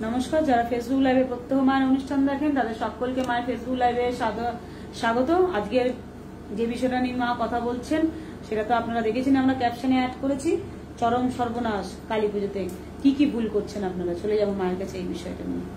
নমস্কার, যারা ফেসবুক লাইভে প্রত্যহ মায়ের অনুষ্ঠান দেখেন তাদের সকলকে মায়ের ফেসবুক লাইভে স্বাগত। আজকের যে বিষয়টা নিয়ে মা কথা বলছেন সেটা তো আপনারা দেখেছেন, আমরা ক্যাপশনে অ্যাড করেছি। চরম সর্বনাশ কালী পুজোতে কি কি ভুল করছেন আপনারা, চলে যাবো মায়ের কাছে এই বিষয়টা নিয়ে।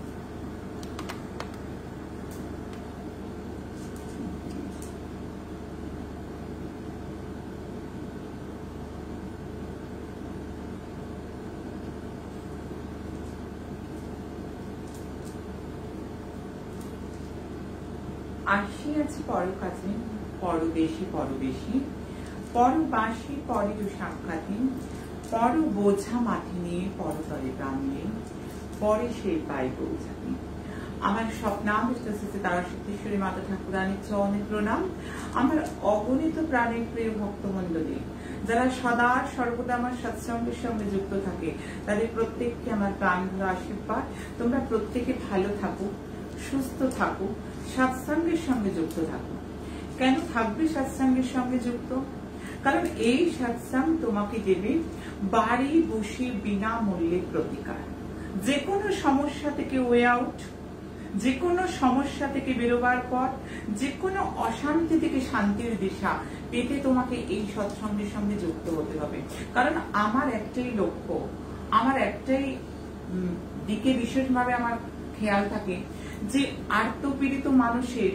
আসি আছে পর কাছে পরদেশি পরবেশী পরবাসী পরের সাক্ষাতে পর বোঝা মাঠে নিয়ে পরতরে প্রাণ নিয়ে পরে সে পাই পৌঁছাতে। আমার স্বপ্নামৃতস্থিতি তারা সিদ্ধেশ্বরী মাতা ঠাকুরানীর চরণে প্রণাম। আমার অগণিত প্রাণের প্রিয় ভক্তমণ্ডলী যারা সদা সর্বদা আমার সৎসঙ্গের সঙ্গে যুক্ত থাকে তাদের প্রত্যেককে আমার প্রাণ ভরা আশীর্বাদ। তোমরা প্রত্যেকে ভালো থাকো, সুস্থ থাকো, সৎসঙ্গের সঙ্গে যুক্ত থাকো। কেন থাকবে সৎসঙ্গের সঙ্গে যুক্ত? কারণ এই সৎসঙ্গ তোমাকে দেবে বাড়ি বসে বিনামূল্যে প্রতিকার। যে কোনো সমস্যা থেকে ওয়ে আউট, যে কোনো সমস্যা থেকে বেরোবার পর, যে কোনো অশান্তি থেকে শান্তির দিশা পেতে তোমাকে এই সৎসঙ্গের সঙ্গে যুক্ত হতে হবে। কারণ আমার একটাই লক্ষ্য, আমার একটাই দিকে বিশেষভাবে আমার খেয়াল থাকে যে আর্তপীড়িত মানুষের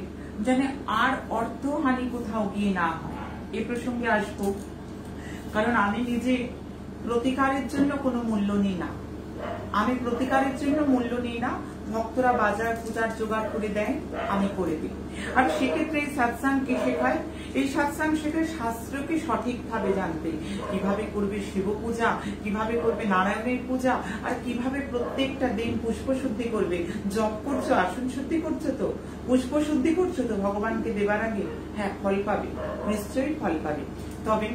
যেন আর অর্থহানি কোথাও গিয়ে না হয়। এ প্রসঙ্গে আসবো, কারণ আমি নিজে প্রতিকারের জন্য কোনো মূল্য নিই না। আমি প্রতিকারের জন্য মূল্য নিই না। ভক্তরা বাজার পূজার জোগাড় করে দেয়, আমি করে দিই। আর সেক্ষেত্রে এই সৎসঙ্গ কি শেখায়? এই সৎসঙ্গ শেখায় শাস্ত্রকে সঠিকভাবে জানতে, কিভাবে করবে শিব পূজা, কিভাবে করবে নারায়ণের পূজা, আর কিভাবে প্রত্যেকটা দিন পুষ্প শুদ্ধি করবে। জপ করছো, আসন শুদ্ধি করছো তো, পুষ্প শুদ্ধি করছো তো ভগবানকে দেবার আগে, হ্যাঁ ফল পাবে, নিশ্চয়ই ফল পাবে। তবে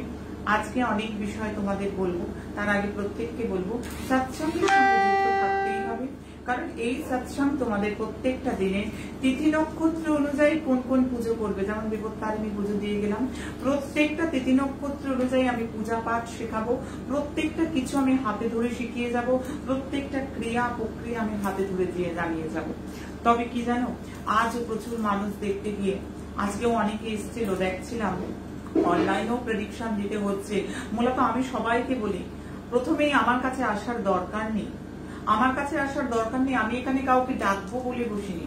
আজকে অনেক বিষয় তোমাদের বলবো, তার আগে প্রত্যেককে বলবো সৎসঙ্গের সঙ্গে যুক্ত থাকতেই হবে। কারণ এই সৎসঙ্গ তোমাদের প্রত্যেকটা দিনে তিথি নক্ষত্র অনুযায়ী কোন কোন পুজো করবে, যেমন বিপত্তারিণী পুজো দিয়ে গেলাম, প্রত্যেকটা তিথি নক্ষত্র অনুযায়ী আমি পূজা পাঠ শেখাবো, প্রত্যেকটা কিছু আমি হাতে ধরে শিখিয়ে যাব, প্রত্যেকটা ক্রিয়া প্রক্রিয়া আমি হাতে ধরে দিয়ে জানিয়ে যাব। তবে কি জানো, আজও প্রচুর মানুষ দেখতে গিয়ে, আজকেও অনেকে এসেছিল দেখছিলাম, অনলাইনেও প্রেডিকশন দিতে হচ্ছে। মূলত আমি সবাইকে বলি, প্রথমেই আমার কাছে আসার দরকার নেই, আমার কাছে আসার দরকার নেই। আমি এখানে কাউকে ডাকবো বলে বসিনি।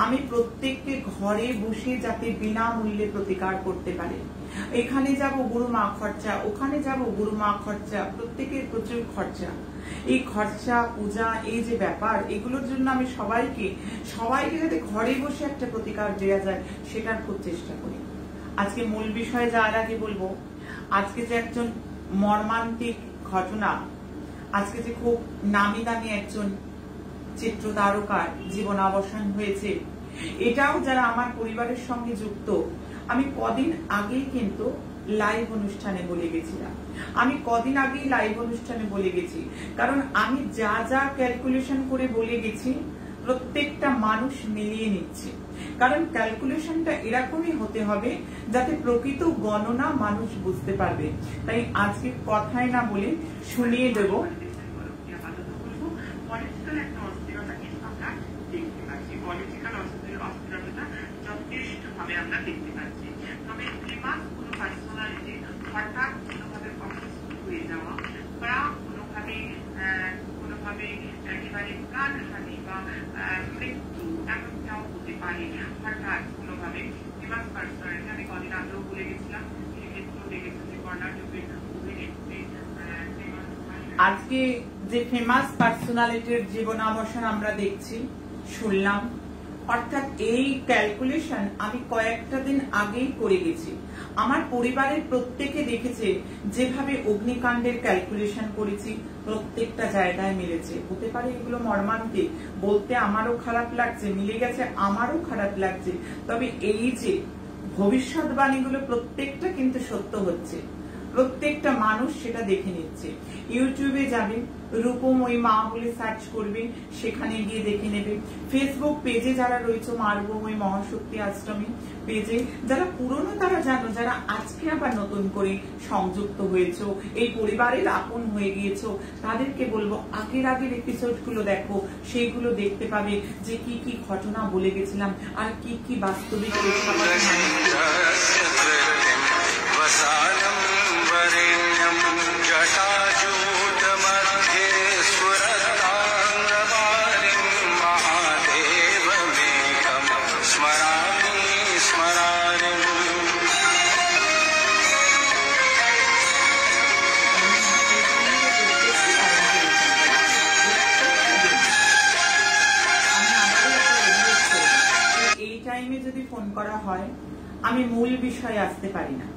আমি প্রত্যেককে ঘরে বসে যাতে বিনামূল্যে প্রতিকার করতে পারে। এখানে যাব গুরুমা খরচা, ওখানে যাব গুরুমা খরচা, প্রত্যেকের প্রচুর খরচা। এই খরচা পূজা এই যে ব্যাপার, এগুলোর জন্য আমি সবাইকে যাতে ঘরে বসে একটা প্রতিকার দেওয়া যায় সেটার খুব চেষ্টা করি। আজকে মূল বিষয়ে যাওয়ার আগে বলবো, আজকে যে একজন মর্মান্তিক ঘটনা, আজকে যে খুব নামি দামি একজন চিত্র তারকার জীবনাবসান হয়েছে, এটাও যারা আমার পরিবারের সঙ্গে যুক্ত, আমি কদিন আগেই কিন্তু লাইভ অনুষ্ঠানে বলে গেছিলাম। কারণ আমি যা যা ক্যালকুলেশন করে বলে গেছি প্রত্যেকটা মানুষ মিলিয়ে নিচ্ছে। কারণ ক্যালকুলেশনটা এরকমই হতে হবে যাতে প্রকৃত গণনা মানুষ বুঝতে পারবে। তাই আজকে কথায় না বলে শুনিয়ে দেব। আমরা দেখতে পাচ্ছি, তবে হঠাৎ কোনোভাবে অসুস্থ হয়ে যাওয়া বা কোনোভাবে একেবারে প্রাণহানি বা মৃত্যু এমনটাও হতে পারে। হঠাৎ কোনোভাবে ফেমাস পার্সন, আমি কদিন আগেও বলে গেছিলাম, সেক্ষেত্রেও দেখেছি যে কর্ণাটকের অভিনেত্রী আজকে যে ফেমাস পার্সোনালিটির জীবনাবসান আমরা দেখছি, শুনলাম। অর্থাৎ এই ক্যালকুলেশন আমি কয়েকটা দিন আগেই করে গেছি। আমার পরিবারের প্রত্যেকে দেখেছে যেভাবে অগ্নিকাণ্ডের ক্যালকুলেশন করেছি, প্রত্যেকটা জায়গায় মিলেছে। হতে পারে এগুলো মর্মান্তিক, বলতে আমারও খারাপ লাগছে, মিলে গেছে আমারও খারাপ লাগছে। তবে এই যে ভবিষ্যৎবাণীগুলো প্রত্যেকটা কিন্তু সত্য হচ্ছে। প্রত্যেকটা মানুষ সেটা দেখে নিচ্ছে। ইউটিউবে যাবে, রূপময়ী মা বলে সার্চ করবে, সেখানে গিয়ে দেখে নেবে। ফেসবুক পেজে যারা রয়েছে মা রূপময়ী মহাশক্তি আশ্রমী পেজে, যারা পুরনো তারা জানো, যারা আজকে আবার নতুন করে সংযুক্ত হয়েছো, এই পরিবারের আপন হয়ে গিয়েছো, তাদেরকে বলবো আগের এপিসোড গুলো দেখো, সেইগুলো দেখতে পাবে যে কি কি ঘটনা বলে গেছিলাম আর কি কি বাস্তবিক যদি ফোন করা হয় আমি মূল বিষয়ে আসতে পারি না।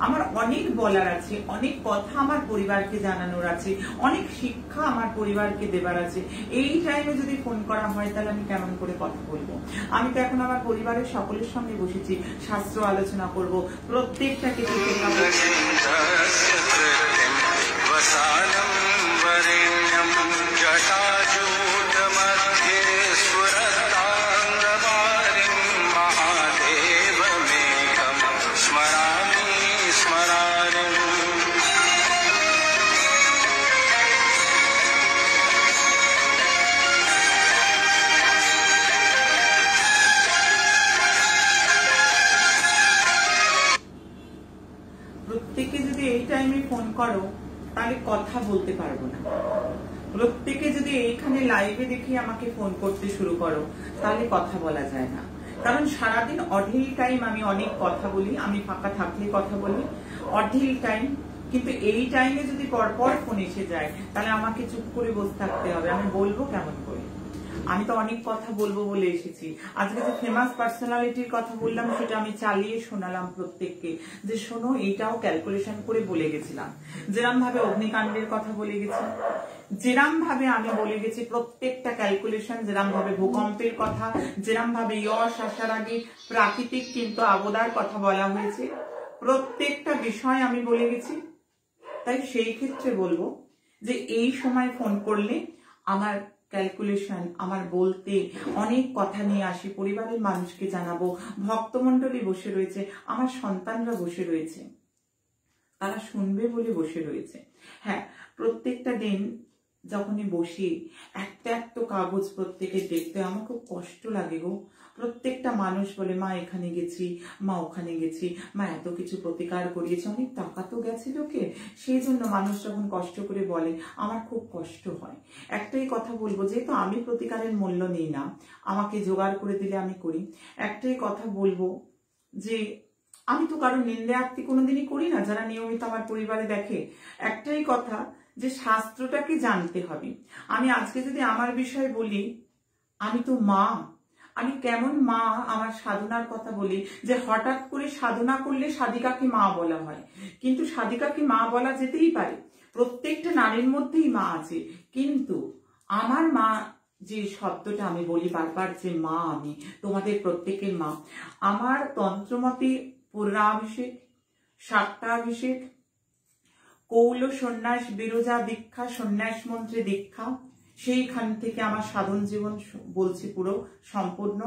আমার অনেক বলার আছে, অনেক কথা আমার পরিবারকে জানানোর আছে, অনেক শিক্ষা আমার পরিবারকে দেবার আছে। এই টাইমে যদি ফোন করা হয় তাহলে আমি কেমন করে কথা বলবো? আমি তো এখন আমার পরিবারের সকলের সঙ্গে বসেছি, শাস্ত্র আলোচনা করব, প্রত্যেকটাকে প্রত্যেকে যদি এই টাইমে ফোন করো তাহলে কথা বলতে পারবো না। প্রত্যেকে যদি এইখানে লাইভে দেখে আমাকে ফোন করতে শুরু করো তাহলে কথা বলা যায় না। কারণ সারাদিন অঢেল টাইম আমি অনেক কথা বলি, আমি ফাঁকা থাকলে কথা বলি, অঢেল টাইম। কিন্তু এই টাইমে যদি পরপর ফোন এসে যায় তাহলে আমাকে চুপ করে বসে থাকতে হবে। আমি বলবো কেমন করে? আমি তো অনেক কথা বলবো বলে এসেছি। আজকে যে ফেমাস পার্সোনালিটির কথা বললাম সেটা আমি চালিয়ে শোনালাম প্রত্যেককে, যে শোনো এইটাও ক্যালকুলেশন করে বলে গেছিলাম। যেরম ভাবে অগ্নিকাণ্ডের কথা বলে গেছি, যেরম ভাবে আমি বলে গেছি প্রত্যেকটা ক্যালকুলেশন, যেরম ভাবে ভূকম্পের কথা, যেরম ভাবে যশ আসার আগে প্রাকৃতিক কিন্তু আবদার কথা বলা হয়েছে, প্রত্যেকটা বিষয় আমি বলে গেছি। তাই সেই ক্ষেত্রে বলবো যে এই সময় ফোন করলে আমার ক্যালকুলেশন, আমার বলতে অনেক কথা নিয়ে আসি, পরিবারের মানুষকে জানাবো, ভক্তমন্ডলী বসে রয়েছে, আমার সন্তানরা বসে রয়েছে, তারা শুনবে বলে বসে রয়েছে। হ্যাঁ, প্রত্যেকটা দিন যখনই বসি একটা একটা কাগজ প্রত্যেকে দেখতে আমার খুব কষ্ট লাগে গো। প্রত্যেকটা মানুষ বলে মা এখানে গেছি, মা ওখানে গেছি, মা এত কিছু প্রতিকার করিয়েছে, অনেক টাকা তো গেছে লোকে। সেই জন্য মানুষ যখন কষ্ট করে বলে আমার খুব কষ্ট হয়। একটাই কথা বলবো, যেহেতু আমি প্রতিকারের মূল্য নিই না, আমাকে জোগাড় করে দিলে আমি করি। একটাই কথা বলবো যে আমি তো কারো নিন্দায়ার্থী কোনোদিনই করি না, যারা নিয়মিত আমার পরিবারে দেখে। একটাই কথা যে শাস্ত্রটাকে জানতে হবে। আমি আজকে যদি আমার বিষয়ে বলি, আমি তো মা, আমি কেমন মা আমার সাধনার কথা বলি, যে হঠাৎ করে সাধনা করলে সাধিকাকে মা বলা হয়, কিন্তু সাধিকাকে মা বলা যেতেই পারে, প্রত্যেকটা নারীর মধ্যেই মা আছে। কিন্তু আমার মা যে শব্দটা আমি বলি বারবার, যে মা আমি তোমাদের প্রত্যেকের মা, আমার তন্ত্রমতে পূর্ণাভিষেক, শাক্তাভিষেক, কৌল সন্ন্যাস, বিরজা দীক্ষা, সন্ন্যাস মন্ত্রে দীক্ষা, সেইখান থেকে আমার সাধন জীবন বলছি পুরো সম্পূর্ণ।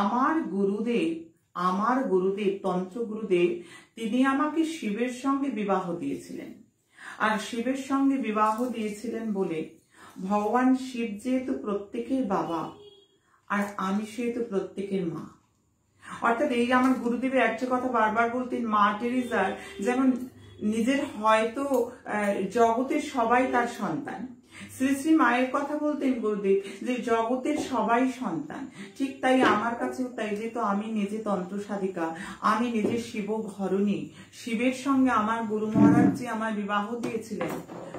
আমার গুরুদেব তন্ত্র গুরুদেব, তিনি আমাকে শিবের সঙ্গে বিবাহ দিয়েছিলেন। আর শিবের সঙ্গে বিবাহ দিয়েছিলেন বলে ভগবান শিব যেহেতু প্রত্যেকের বাবা, আর আমি সেহেতু প্রত্যেকের মা। অর্থাৎ এই আমার গুরুদেবের একটা কথা বারবার বলতেন, মা টেরেসার যেমন নিজের হয়তো জগতের সবাই তার সন্তান, শ্রী শ্রী মায়ের কথা বলতেন গুরুদেব যে জগতের সবাই সন্তান। ঠিক তাই আমার কাছেও তাই, যেহেতু আমি নিজে তন্ত্র সাধিকা, আমি নিজে শিব ঘরণী, শিবের সঙ্গে আমার গুরু মহারাজ যে আমার বিবাহ দিয়েছিলেন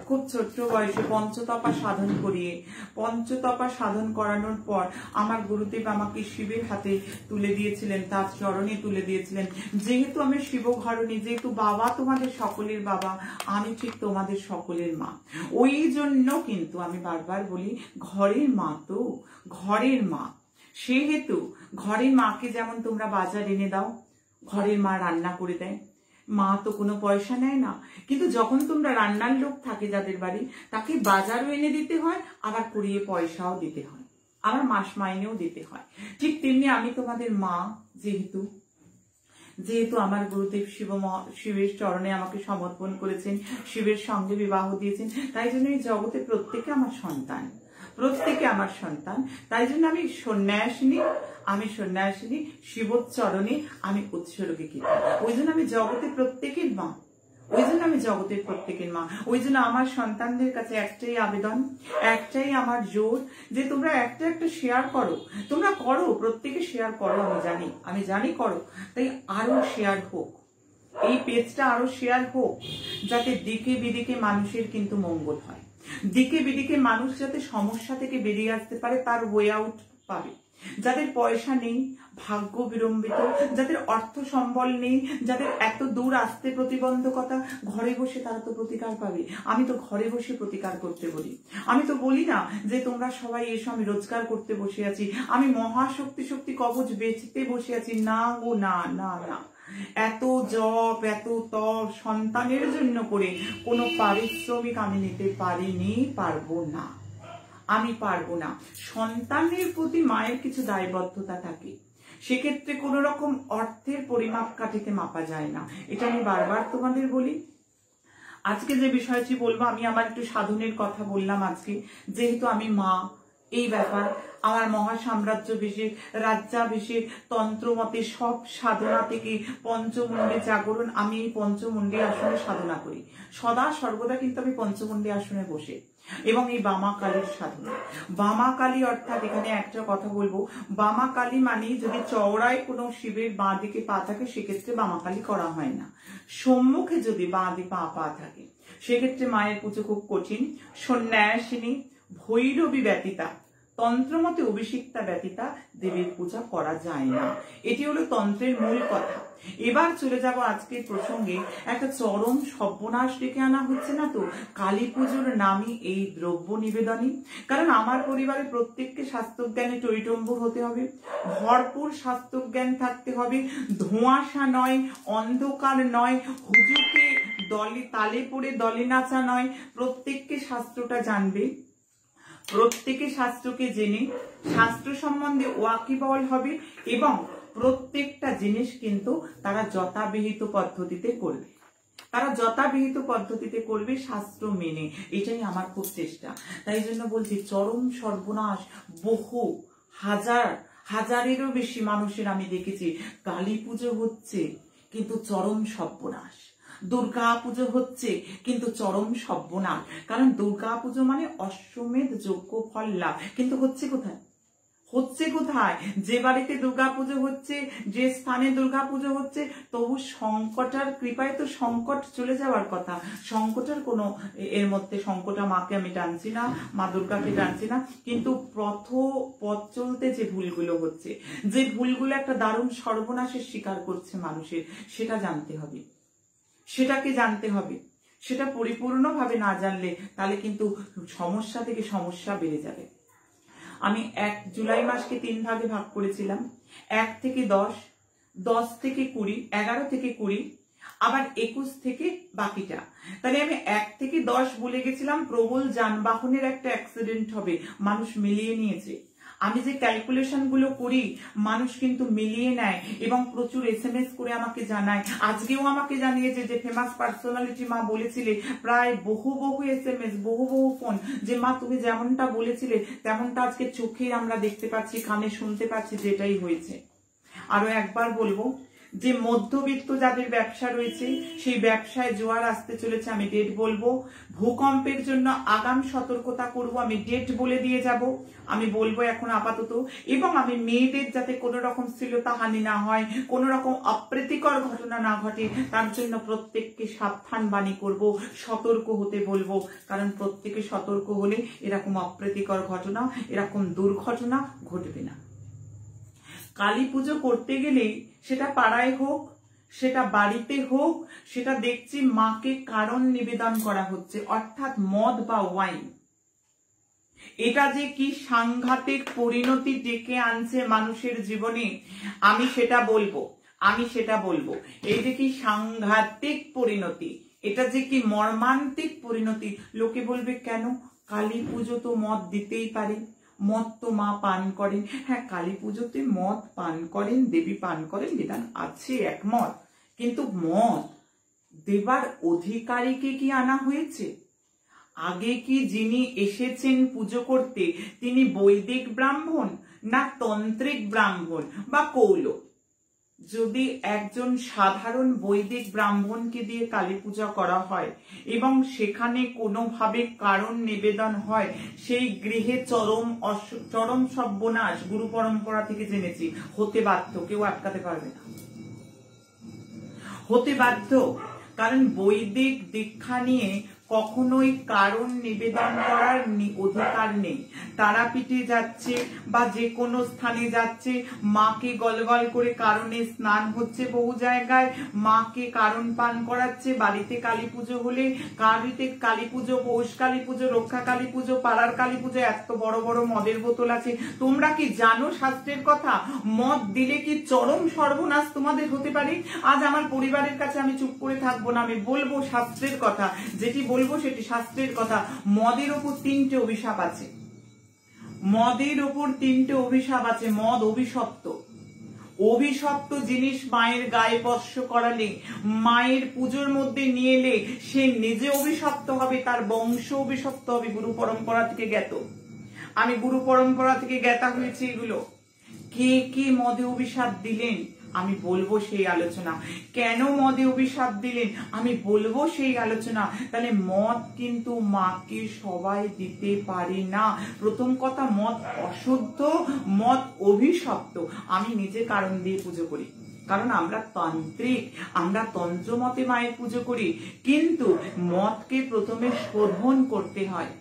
খুব ছোট্ট বয়সে, পঞ্চতপা সাধন করিয়ে, পঞ্চতপা সাধন করানোর পর আমার গুরুদেব আমাকে শিবের হাতে তুলে দিয়েছিলেন, তার চরণে তুলে দিয়েছিলেন। যেহেতু আমি শিব ঘরণী, যেহেতু বাবা তোমাদের সকলের বাবা, আমি ঠিক তোমাদের সকলের মা। ওই জন্য কিন্তু আমি বারবার বলি ঘরের মা তো, ঘরের মা। সেহেতু ঘরের মাকে যেমন তোমরা বাজার এনে দাও, ঘরের মা রান্না করে দেয়, মা তো কোনো পয়সা নেয় না, কিন্তু যখন তোমরা রান্নার লোক থাকে যাদের বাড়ি, তাকে বাজারও এনে দিতে হয়, আবার কুড়িয়ে পয়সাও দিতে হয়, আবার মাস মাইনেও দিতে হয়। ঠিক তেমনি আমি তোমাদের মা, যেহেতু আমার গুরুদেব শিবের চরণে আমাকে সমর্পণ করেছেন, শিবের সঙ্গে বিবাহ দিয়েছেন, তাই জন্য এই জগতে প্রত্যেকে আমার সন্তান, প্রত্যেকে আমার সন্তান। তাই জন্য আমি সন্ন্যাসিনী শিবোচ্চরণে আমি উৎসর্গীকৃত। ওই জন্য আমি জগতে প্রত্যেকের মা, ওই জন্য আমার সন্তানদের কাছে একটাই আবেদন, একটাই আমার জোর, যে তোমরা একটা শেয়ার করো, তোমরা করো, প্রত্যেকে শেয়ার করো, আমি জানি করো, তাই আরো শেয়ার হোক, এই পেজটা আরো শেয়ার হোক, যাতে দিকে বিদিকে মানুষের কিন্তু মঙ্গল হয়, দিকে বিদিকে মানুষ যাতে সমস্যা থেকে বেরিয়ে আসতে পারে, তার ওয়ে আউট পাবে। যাদের পয়সা নেই, ভাগ্য বিড়ম্বিত, যাদের অর্থ সম্বল নেই, যাদের এত দূর আসতে প্রতিবন্ধকতা, ঘরে বসে তারা তো প্রতিকার পাবে। আমি তো ঘরে বসে প্রতিকার করতে বলি, আমি তো বলি না যে তোমরা সবাই এসো আমি রোজগার করতে বসে আছি, আমি মহাশক্তি কবচ বেচতে বসে আছি, না গো না না না। এত জপ, এত তপ সন্তানের জন্য করে কোনো পারিশ্রমিক আমি নিতে পারবো না। সন্তানের প্রতি মায়ের কিছু দায়বদ্ধতা থাকে, সেক্ষেত্রে কোন রকম অর্থের পরিমাপ কাঠিতে মাপা যায় না। এটা আমি বারবার তোমাদের বলি। আজকে যে বিষয়টি বলবো, আমি আমার একটু সাধনের কথা বললাম আজকে, যেহেতু আমি মা, এই ব্যাপার আমার মহাসাম্রাজ্যাভিষেক, রাজ্যাভিষেক, তন্ত্রমতে সব সাধনা থেকে পঞ্চমুণ্ডে জাগরণ, আমি এই পঞ্চমুণ্ডে আসনে সাধনা করি সদা সর্বদা, কিন্তু আমি পঞ্চমুণ্ডে আসনে বসে, এবং এই বামা কালীর সাধনা। বামা কালী অর্থাৎ এখানে একটা কথা বলবো, বামা কালী মানে যদি চওড়ায় কোনো শিবের বাঁ দিকে পা থাকে, সেক্ষেত্রে বামা কালী করা হয় না। সম্মুখে যদি বাঁ দিকে পা থাকে, সেক্ষেত্রে মায়ের পুজো খুব কঠিন। সন্ন্যাসিনী, ভৈরবী ব্যতীতা, তন্ত্রমতে অভিষিক্তা ব্যতীতা দেবীর পূজা করা যায় না। এটি হলো তন্ত্রের মূল কথা। এবার চলে যাব আজকের প্রসঙ্গে। একটা চরম সর্বনাশ ডেকে আনা হচ্ছে না তো কালী পুজোর নামে এই দ্রব্য নিবেদনই? কারণ আমার পরিবারে প্রত্যেককে স্বাস্থ্যজ্ঞানে টইটম্বুর হতে হবে, ভরপুর স্বাস্থ্যজ্ঞান থাকতে হবে, ধোঁয়াশা নয়, অন্ধকার নয়, হুজুকে তালে পড়ে দলে নাচা নয়। প্রত্যেককে শাস্ত্রটা জানবে, প্রত্যেকে শাস্ত্রকে জেনে শাস্ত্র সম্বন্ধে ওয়াকিবহল হবে, এবং প্রত্যেকটা জিনিস কিন্তু তারা যথাবিহিত পদ্ধতিতে করবে, শাস্ত্র মেনে। এটাই আমার খুব চেষ্টা। তাই জন্য বলছি, চরম সর্বনাশ বহু হাজারেরও বেশি মানুষের আমি দেখেছি। কালী পুজো হচ্ছে কিন্তু চরম সর্বনাশ, দুর্গা পুজো হচ্ছে কিন্তু চরম সর্বনাশ। কারণ দুর্গা পুজো মানে অশ্বমেধ যজ্ঞ ফল লাভ, কিন্তু হচ্ছে কোথায়? যে বাড়িতে দুর্গা পুজো হচ্ছে, যে স্থানে দুর্গা পুজো হচ্ছে, তবু সংকটার কৃপায় তো সংকট চলে যাওয়ার কথা। সংকটের কোনো এর মধ্যে সংকটা মাকে আমি টানছি না, মা দুর্গাকে টানছি না, কিন্তু পথ চলতে যে ভুলগুলো হচ্ছে, যে ভুলগুলো একটা দারুণ সর্বনাশের শিকার করছে মানুষের, সেটা জানতে হবে, সেটাকে জানতে হবে। সেটা পরিপূর্ণভাবে না জানলে তাহলে কিন্তু সমস্যা থেকে সমস্যা বেড়ে যাবে। আমি জুলাই মাসকে 3 ভাগে ভাগ করেছিলাম, 1 থেকে 10, 10 থেকে 20, 11 থেকে 20, আবার 21 থেকে বাকিটা। তাহলে আমি 1 থেকে 10 বলে গেছিলাম, প্রবল যানবাহনের একটা অ্যাক্সিডেন্ট হবে, মানুষ মিলিয়ে নিয়েছে। আমি যে ক্যালকুলেশন গুলো করি মানুষ কিন্তু মিলিয়ে নেয়, এবং প্রচুর SMS করে আমাকে জানায়। আজকেও আমাকে জানিয়েছে যে ফেমাস পার্সোনালিটি মা বলেছিলে, প্রায় বহু SMS, বহু ফোন, যে মা তুমি যেমনটা বলেছিলে তেমনটা আজকে চোখে আমরা দেখতে পাচ্ছি, কানে শুনতে পাচ্ছি, যেটাই হয়েছে। আরো একবার বলবো যে মধ্যবিত্ত যাদের ব্যবসা রয়েছে, সেই ব্যবসায় জোয়ার আসতে চলেছে, আমি ডেট বলবো। ভূকম্পের জন্য আগাম সতর্কতা করব, আমি ডেট বলে দিয়ে যাব, আমি বলবো এখন আপাতত। এবং আমি মেয়েদের যাতে কোনো রকম শ্লীলতা হানি না হয়, কোনো রকম অপ্রীতিকর ঘটনা না ঘটে, তার জন্য প্রত্যেককে সাবধান বাণী করব, সতর্ক হতে বলবো। কারণ প্রত্যেকে সতর্ক হলে এরকম অপ্রীতিকর ঘটনা, এরকম দুর্ঘটনা ঘটবে না। কালী পুজো করতে গেলেই, সেটা পাড়ায় হোক, সেটা বাড়িতে হোক, সেটা দেখছি মাকে কারণ নিবেদন করা হচ্ছে, অর্থাৎ মদ বা ওয়াইন। এটা যে কি সাংঘাতিক পরিণতি ডেকে আনছে মানুষের জীবনে, আমি সেটা বলবো। আমি সেটা বলবো। এই যে কি সাংঘাতিক পরিণতি, এটা যে কি মর্মান্তিক পরিণতি। লোকে বলবে কেন, কালী পুজো তো মদ দিতেই পারে, মদ তো মা পান করেন। হ্যাঁ, কালী পুজোতে মদ পান করেন, দেবী পান করেন, বিধান আছে, একমত। কিন্তু মদ দেবার অধিকারীকে কি আনা হয়েছে? আগে কি যিনি এসেছেন পুজো করতে তিনি বৈদিক ব্রাহ্মণ না তন্ত্রিক ব্রাহ্মণ বা কৌল? যদি একজন সাধারণ বৈদিক ব্রাহ্মণকে দিয়ে কালী পূজা করা হয় এবং সেখানে কোনোভাবে কারণ নিবেদন হয়, সেই গৃহে চরম সর্বনাশ গুরু পরম্পরা থেকে জেনেছি হতে বাধ্য, কেউ আটকাতে পারবে না, হতে বাধ্য। কারণ বৈদিক দীক্ষা নিয়ে কখনোই কারণ নিবেদন করার অধিকার নেই। তারাপীঠে যাচ্ছে বা যে কোনো স্থানে যাচ্ছে, মাকে গলগল করে কারণে স্নান হচ্ছে, বহু জায়গায় মাকে কারণ পান করাচ্ছে। বাড়িতে কালী পুজো হলে, বাড়িতে কালী পুজো, পৌষ কালী পুজো, রক্ষা কালী পুজো, পাড়ার কালী পুজো, এত বড় বড় মদের বোতল আছে। তোমরা কি জানো শাস্ত্রের কথা? মদ দিলে কি চরম সর্বনাশ তোমাদের হতে পারে? আজ আমার পরিবারের কাছে আমি চুপ করে থাকবো না, আমি বলবো শাস্ত্রের কথা, যেটি বলবো সেটি শাস্ত্রের কথা। মদের ওপর 3টে অভিশাপ আছে, মদের ওপর 3টে অভিশাপ আছে। মদ অভিশপ্ত, অভিশপ্ত জিনিস মায়ের গায়ে স্পর্শ করালে, মায়ের পুজোর মধ্যে নিয়ে এলে সে নিজে অভিশপ্ত হবে, তার বংশ অভিশপ্ত হবে। গুরু পরম্পরা থেকে জ্ঞাত, আমি গুরু পরম্পরা থেকে জ্ঞাতা হয়েছে এগুলো। কে কে মদে অভিশাপ দিলেন আমি বলবো সেই আলোচনা। কেন মদে অভিশাপ দিলেন আমি বলবো সেই আলোচনা। তাহলে মদ কিন্তু মাকে সবাই দিতে পারে না। প্রথম কথা, মদ অশুদ্ধ, মদ অভিশপ্ত। আমি নিজে কারণ দিয়ে পুজো করি, কারণ আমরা তান্ত্রিক, আমরা তন্ত্রমতে মায়ের পুজো করি। কিন্তু মদকে প্রথমে শোধন করতে হয়,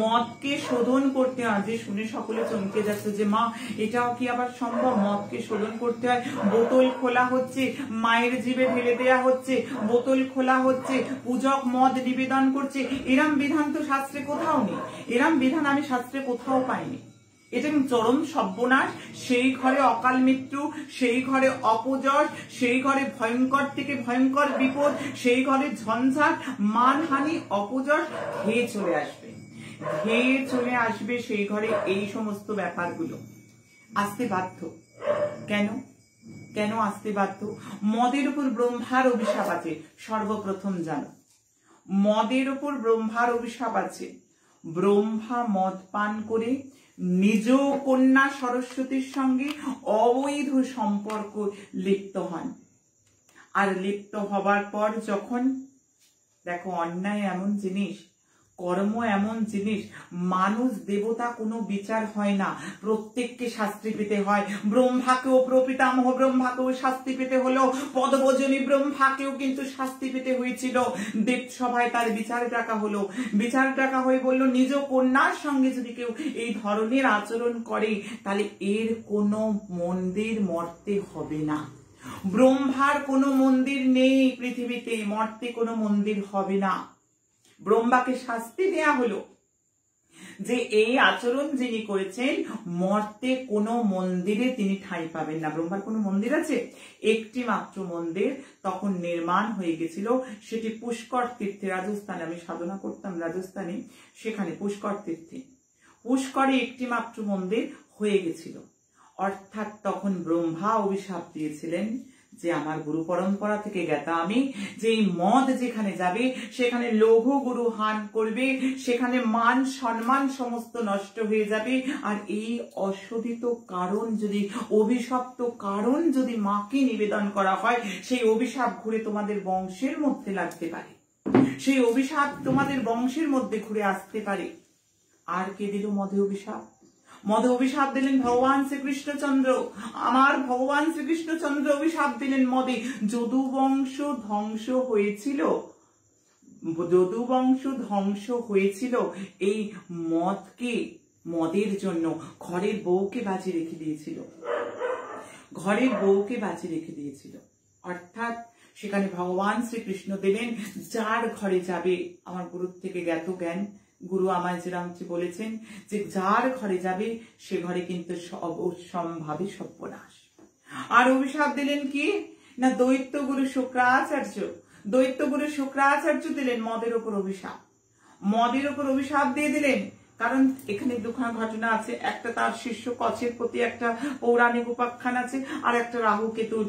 মদকে শোধন করতে হয়। যে শুনে সকলে চমকে যাচ্ছে যে মা এটাও কি আবার সম্ভব? মদকে শোধন করতে হয়। বোতল খোলা হচ্ছে, মায়ের জিভে ঢেলে দেয়া হচ্ছে, বোতল খোলা হচ্ছে, পূজক মদ নিবেদন করছে। এরম বিধান তো শাস্ত্রে কোথাও নেই, এরম বিধান আমি শাস্ত্রে কোথাও পাইনি। এটা চরম সর্বনাশ। সেই ঘরে অকাল মৃত্যু, সেই ঘরে অপযশ, সেই ঘরে ভয়ঙ্কর থেকে ভয়ঙ্কর বিপদ, সেই ঘরে ঝঞ্ঝাট, মানহানি, অপযশ ধেয়ে চলে আসবে, ধেয়ে চলে আসবে সেই ঘরে। এই সমস্ত ব্যাপারগুলো আসতে বাধ্য। কেন কেন আসতে বাধ্য? মদের উপর ব্রহ্মার অভিশাপ আছে। সর্বপ্রথম জানো, মদের উপর ব্রহ্মার অভিশাপ আছে। ব্রহ্মা মদ পান করে নিজ কন্যা সরস্বতীর সঙ্গে অবৈধ সম্পর্ক লিপ্ত হন। আর লিপ্ত হবার পর যখন, দেখো অন্যায় এমন জিনিস, কর্ম এমন জিনিস, মানুষ দেবতা কোনো বিচার হয় না, প্রত্যেককে শাস্তি পেতে হয়। ব্রহ্মাকেও, প্রপিতামহ ব্রহ্মাকেও শাস্তি পেতে হলো, পদবজনী ব্রহ্মাকেও কিন্তু শাস্তি পেতে হয়েছিল। দেবসভায় তার বিচার ডাকা হলো, বিচার ডাকা হয়ে বলল নিজ কন্যার সঙ্গে যদি কেউ এই ধরনের আচরণ করে তাহলে এর কোনো মন্দির মর্তে হবে না। ব্রহ্মার কোনো মন্দির নেই পৃথিবীতে, মর্তে কোনো মন্দির হবে না। ব্রহ্মাকে শাস্তি দেয়া হলো যে এই আচরণ যিনি করেছেন মর্তে কোনো মন্দিরে তিনি ঠাঁই পাবেন না। ব্রহ্মার কোনো মন্দির আছে? একটি মাত্র মন্দির তখন নির্মাণ হয়ে গেছিল, সেটি পুষ্কর তীর্থে। রাজস্থানে আমি সাধনা করতাম, রাজস্থানে, সেখানে পুষ্কর তীর্থে, পুষ্করে একটি মাত্র মন্দির হয়ে গেছিল। অর্থাৎ তখন ব্রহ্মা অভিশাপ দিয়েছিলেন যে আমার গুরু পরম্পরা থেকে জ্ঞাতা আমি, যে এই মদ যেখানে যাবে সেখানে লৌহ গুরু হান করবে, সেখানে মান সম্মান সমস্ত নষ্ট হয়ে যাবে। আর এই অশোধিত কারণ যদি, অভিশপ্ত কারণ যদি মাকে নিবেদন করা হয়, সেই অভিশাপ ঘুরে তোমাদের বংশের মধ্যে লাগতে পারে, সেই অভিশাপ তোমাদের বংশের মধ্যে ঘুরে আসতে পারে। আর কে দিল মদে অভিশাপ? মদে অভিশাপ দিলেন ভগবান শ্রীকৃষ্ণচন্দ্র। আমার ভগবান শ্রীকৃষ্ণচন্দ্র অভিশাপ দিলেন মদে। যদুবংশ ধ্বংস হয়েছিল, যদুবংশ ধ্বংস হয়েছিল এই মদকে, মদের জন্য। ঘরের বউকে বাজি রেখে দিয়েছিল, ঘরের বউকে বাজি রেখে দিয়েছিল। অর্থাৎ সেখানে ভগবান শ্রীকৃষ্ণ দিলেন যার ঘরে যাবে, আমার গুরুর থেকে জ্ঞাত জ্ঞান, গুরু আমায় যেরামটি বলেছেন যে যার ঘরে যাবে সে ঘরে কিন্তু অবশ্যম্ভাবী সর্বনাশ। আর অভিশাপ দিলেন কি না দৈত্যগুরু শুক্রাচার্য, দৈত্যগুরু শুক্রাচার্য দিলেন মদের ওপর অভিশাপ, মদের ওপর অভিশাপ দিয়ে দিলেন। কারণ এখানে দুখানা ঘটনা আছে, একটা তার শিষ্য কচের প্রতি একটা পৌরাণিক উপাখ্যান আছে, আর একটা রাহু কেতুর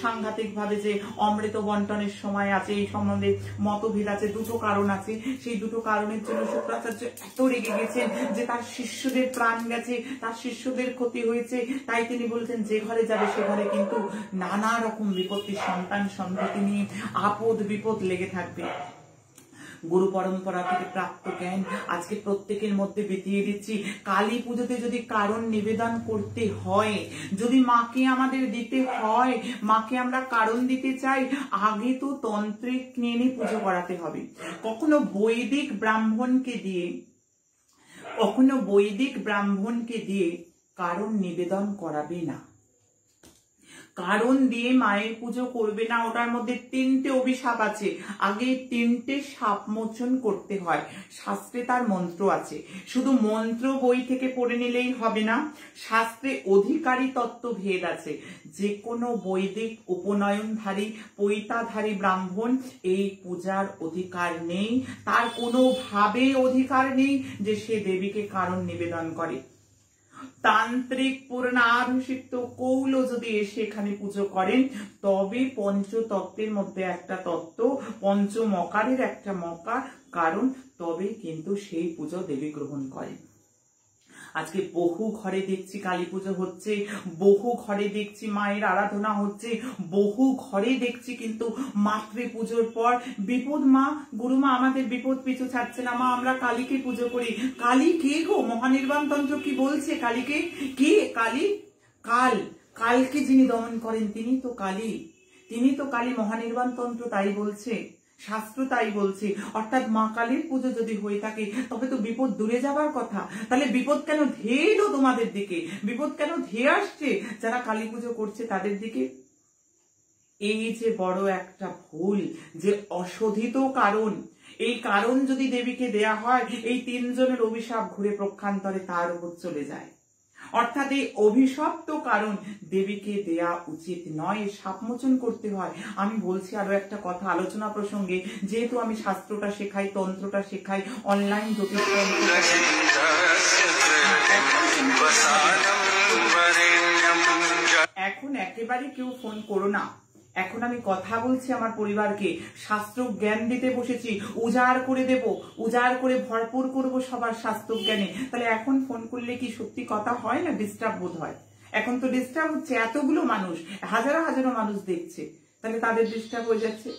সাংঘাতিক ভাবে যে অমৃত বন্টনের সময় আছে, এই সম্বন্ধে মতভেদ আছে। দুটো কারণ আছে, সেই দুটো কারণের জন্য শুক্রাচার্য এত রেগে গেছেন যে তার শিষ্যদের প্রাণ গেছে, তার শিষ্যদের ক্ষতি হয়েছে। তাই তিনি বলছেন যে ঘরে যাবে সে ঘরে কিন্তু নানা রকম বিপত্তি, সন্তান সন্ততি নিয়ে আপদ বিপদ লেগে থাকবে। গুরু পরম্পরা থেকে প্রাপ্ত জ্ঞান আজকে প্রত্যেকের মধ্যে বিতিয়ে দিচ্ছি। কালী পুজোতে যদি কারণ নিবেদন করতে হয়, যদি মাকে আমাদের দিতে হয়, মাকে আমরা কারণ দিতে চাই, আগে তো তন্ত্রিক নিয়ে পুজো করাতে হবে। কখনো বৈদিক ব্রাহ্মণকে দিয়ে কারণ নিবেদন করাবে না, কারণ দিয়ে মায়ের পুজো করবে না। ওটার মধ্যে 3টে অভিশাপ আছে, আগে 3টে সাপ মোচন করতে হয়। শাস্ত্রে তার মন্ত্র আছে, শুধু মন্ত্র বই থেকে পড়ে নিলেই হবে না, শাস্ত্রে অধিকারী তত্ত্ব ভেদ আছে। যে কোনো বৈদিক উপনয়নধারী পৈতাধারী ব্রাহ্মণ এই পূজার অধিকার নেই, তার কোনোভাবে অধিকার নেই যে সে দেবীকে কারণ নিবেদন করে। তান্ত্রিক পূর্ণাভিষিক্ত কৌল যদি এসে এখানে পুজো করেন, তবে পঞ্চতত্ত্বের মধ্যে একটা তত্ত্ব, পঞ্চমকারের একটা মকার কারণ, তবে কিন্তু সেই পুজো দেবী গ্রহণ করেন। আজকে বহু ঘরে দেখছি কালী পুজো হচ্ছে, বহু ঘরে দেখছি মায়ের আরাধনা হচ্ছে, বহু ঘরে দেখছি কিন্তু মাতৃ পুজোর পর বিপদ, মা গুরুমা আমাদের বিপদ পিছু ছাড়ছে না, মা আমরা কালীকে পুজো করি। কালী কে গো? মহানির্বাণ তন্ত্র কি বলছে কালীকে? কে কালী? কালকে যিনি দমন করেন তিনি তো কালী, তিনি তো কালী। মহানির্বাণ তন্ত্র তাই বলছে, শাস্ত্র তাই বলছে। অর্থাৎ মা কালীর পুজো যদি হয়ে থাকে তবে তো বিপদ দূরে যাবার কথা। তাহলে বিপদ কেন ধেয়ে এলো তোমাদের দিকে? বিপদ কেন ধেয়ে আসছে যারা কালী পুজো করছে তাদের দিকে? এই যে বড় একটা ভুল, যে অশোধিত কারণ, এই কারণ যদি দেবীকে দেয়া হয়, এই 3 জনের অভিশাপ ঘুরে প্রক্ষান্তরে তার উপর চলে যায়। অর্থাৎ এই অভিশপ্ত কারণ দেবীকে দেয়া উচিত নয়, সাপমোচন করতে হয়। আমি বলছি আরো একটা কথা আলোচনা প্রসঙ্গে, যেহেতু আমি শাস্ত্রটা শেখাই, তন্ত্রটা শেখাই, অনলাইন জ্যোতিষ এখন একেবারে কেউ ফোন করো না। এখন আমি কথা বলছি আমার পরিবারকে, শাস্ত্র জ্ঞান দিতে বসেছি, উজাড় করে দেব, উজাড় করে ভরপুর করব সবার শাস্ত্র জ্ঞানে। তাহলে এখন ফোন করলে কি সত্যি কথা হয় না? ডিস্টার্ব বোধ হয়। এখন তো ডিস্টার্ব হচ্ছে, এতগুলো মানুষ, হাজারো হাজারো মানুষ দেখছে, তাহলে তাদের ডিস্টার্ব হয়ে যাচ্ছে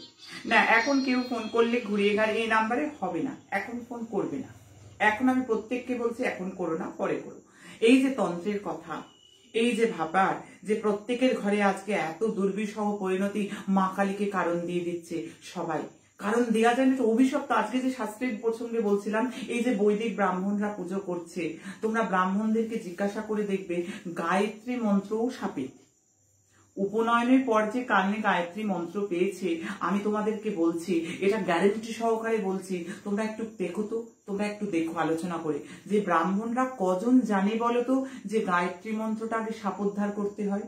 না। এখন কেউ ফোন করলে ঘুরিয়ে গাড়িয়ে এই নাম্বারে হবে না, এখন ফোন করবে না। এখন আমি প্রত্যেককে বলছি এখন করো না, পরে করো। এই যে তন্ত্রের কথা, এই যে ভাবার যে প্রত্যেকের ঘরে আজকে এত দুর্বিষহ পরিণতি, মা কালীকে কারণ দিয়ে দিচ্ছে সবাই। কারণ দেয়া যায় না, অভিশপ্ত। আজকে যে শাস্ত্রের প্রসঙ্গে বলছিলাম, এই যে বৈদিক ব্রাহ্মণরা পুজো করছে, তোমরা ব্রাহ্মণদেরকে জিজ্ঞাসা করে দেখবে গায়ত্রী মন্ত্রও সাপেক্ষ। উপনয়নের পর যে কানে গায়ত্রী মন্ত্র পেয়েছে, আমি তোমাদেরকে বলছি, এটা গ্যারেন্টি সহকারে বলছি, তোমরা একটু দেখো তো, তোমরা একটু দেখো আলোচনা করে, যে ব্রাহ্মণরা কজন জানে বলো তো যে গায়ত্রী মন্ত্রটা আগে সাপোদ্ধার করতে হয়।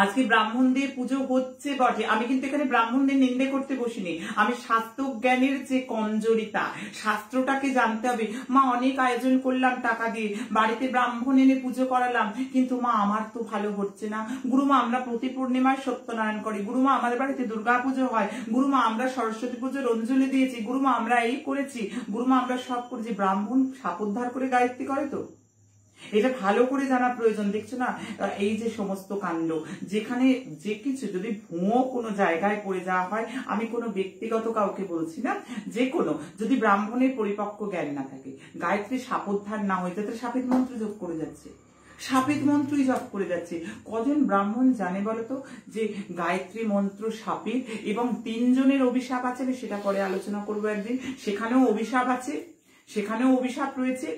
আজকে ব্রাহ্মণদের পুজো হচ্ছে বটে, আমি কিন্তু এখানে ব্রাহ্মণদের নিন্দে করতে বসিনি। আমি শাস্ত্র জ্ঞানের যে কমজোরিতা, শাস্ত্রটাকে জানতে হবে। মা অনেক আয়োজন করলাম টাকা দিয়ে, বাড়িতে ব্রাহ্মণ এনে পুজো করালাম, কিন্তু মা আমার তো ভালো হচ্ছে না। গুরুমা আমরা প্রতি পূর্ণিমায় সত্যনারায়ণ করি, গুরুমা আমাদের বাড়িতে দুর্গা পুজো হয়, গুরুমা আমরা সরস্বতী পুজোর অঞ্জলি দিয়েছি, গুরুমা আমরা এই করেছি, গুরুমা আমরা সব করেছি। ব্রাহ্মণ সাপোদ্ধার করে গায়ত্রী করে তো? এটা ভালো করে জানা প্রয়োজন। দেখছো না এই যে সমস্ত কাণ্ড, যেখানে যে কিছু যদি ভুয়ো কোনো জায়গায় পড়ে যাওয়া হয়, আমি কোনো ব্যক্তিগত কাউকে বলছি না, যে কোনো যদি ব্রাহ্মণের পরিপক্ক জ্ঞান না থাকে, গায়ত্রী সাপোদ্ধার না হয়ে যাতে সাপেদ মন্ত্র জপ করে যাচ্ছে, সাপেদ মন্ত্রই জপ করে যাচ্ছে। কজন ব্রাহ্মণ জানে বলতো যে গায়ত্রী মন্ত্র সাপেদ, এবং 3 জনের অভিশাপ আছে, সেটা পরে আলোচনা করবো একদিন। সেখানেও অভিশাপ আছে, সেখানেও অভিশাপ রয়েছে,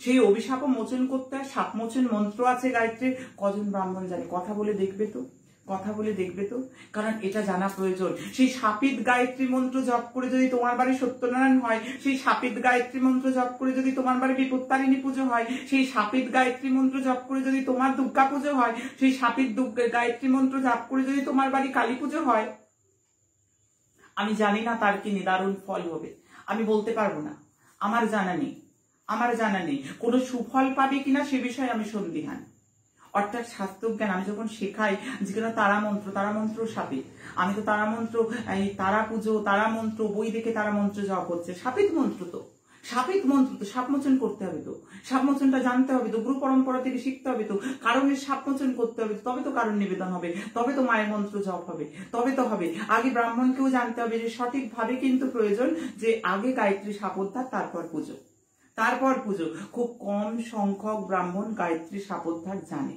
সেই অভিশাপও মোচন করতে হয়। সাপ মোচন মন্ত্র আছে গায়ত্রীর, কজন ব্রাহ্মণ জানে? কথা বলে দেখবে তো, কথা বলে দেখবে তো, কারণ এটা জানা প্রয়োজন। সেই শাপিত গায়ত্রী মন্ত্র জপ করে যদি তোমার বাড়ি সত্যনারায়ণ হয়, সেই শাপিত গায়ত্রী মন্ত্র জপ করে যদি তোমার বাড়ি বিপত্তারিণী পুজো হয়, সেই শাপিত গায়ত্রী মন্ত্র জপ করে যদি তোমার দুর্গা পুজো হয়, সেই শাপিত গায়ত্রী মন্ত্র জপ করে যদি তোমার বাড়ি কালী পুজো হয়, আমি জানি না তার কি নিদারুণ ফল হবে, আমি বলতে পারবো না, আমার জানা নেই কোনো সুফল পাবে কিনা সে বিষয়ে আমি সন্দিহান। অর্থাৎ শাস্ত্রজ্ঞান আমি যখন শেখাই যে কেন তারামন্ত্র সাপিত, আমি তো তারামন্ত্র, এই তারা পুজো, তারামন্ত্র বই দেখে তারামন্ত্র জপ হচ্ছে, সাপিত মন্ত্র তো সাপমোচন করতে হবে, তো সাপমোচনটা জানতে হবে, তো গুরু পরম্পরা থেকে শিখতে হবে, তো কারণের সাপমোচন করতে হবে, তবে তো কারণ নিবেদন হবে, তবে তো মায়ের মন্ত্র জপ হবে, তবে তো হবে। আগে ব্রাহ্মণকেও জানতে হবে যে সঠিকভাবে কিন্তু প্রয়োজন যে আগে গায়ত্রী সাপোদ্ধার, তারপর পুজো। খুব কম সংখ্যক ব্রাহ্মণ গায়ত্রী সাপোদ্ধার জানে।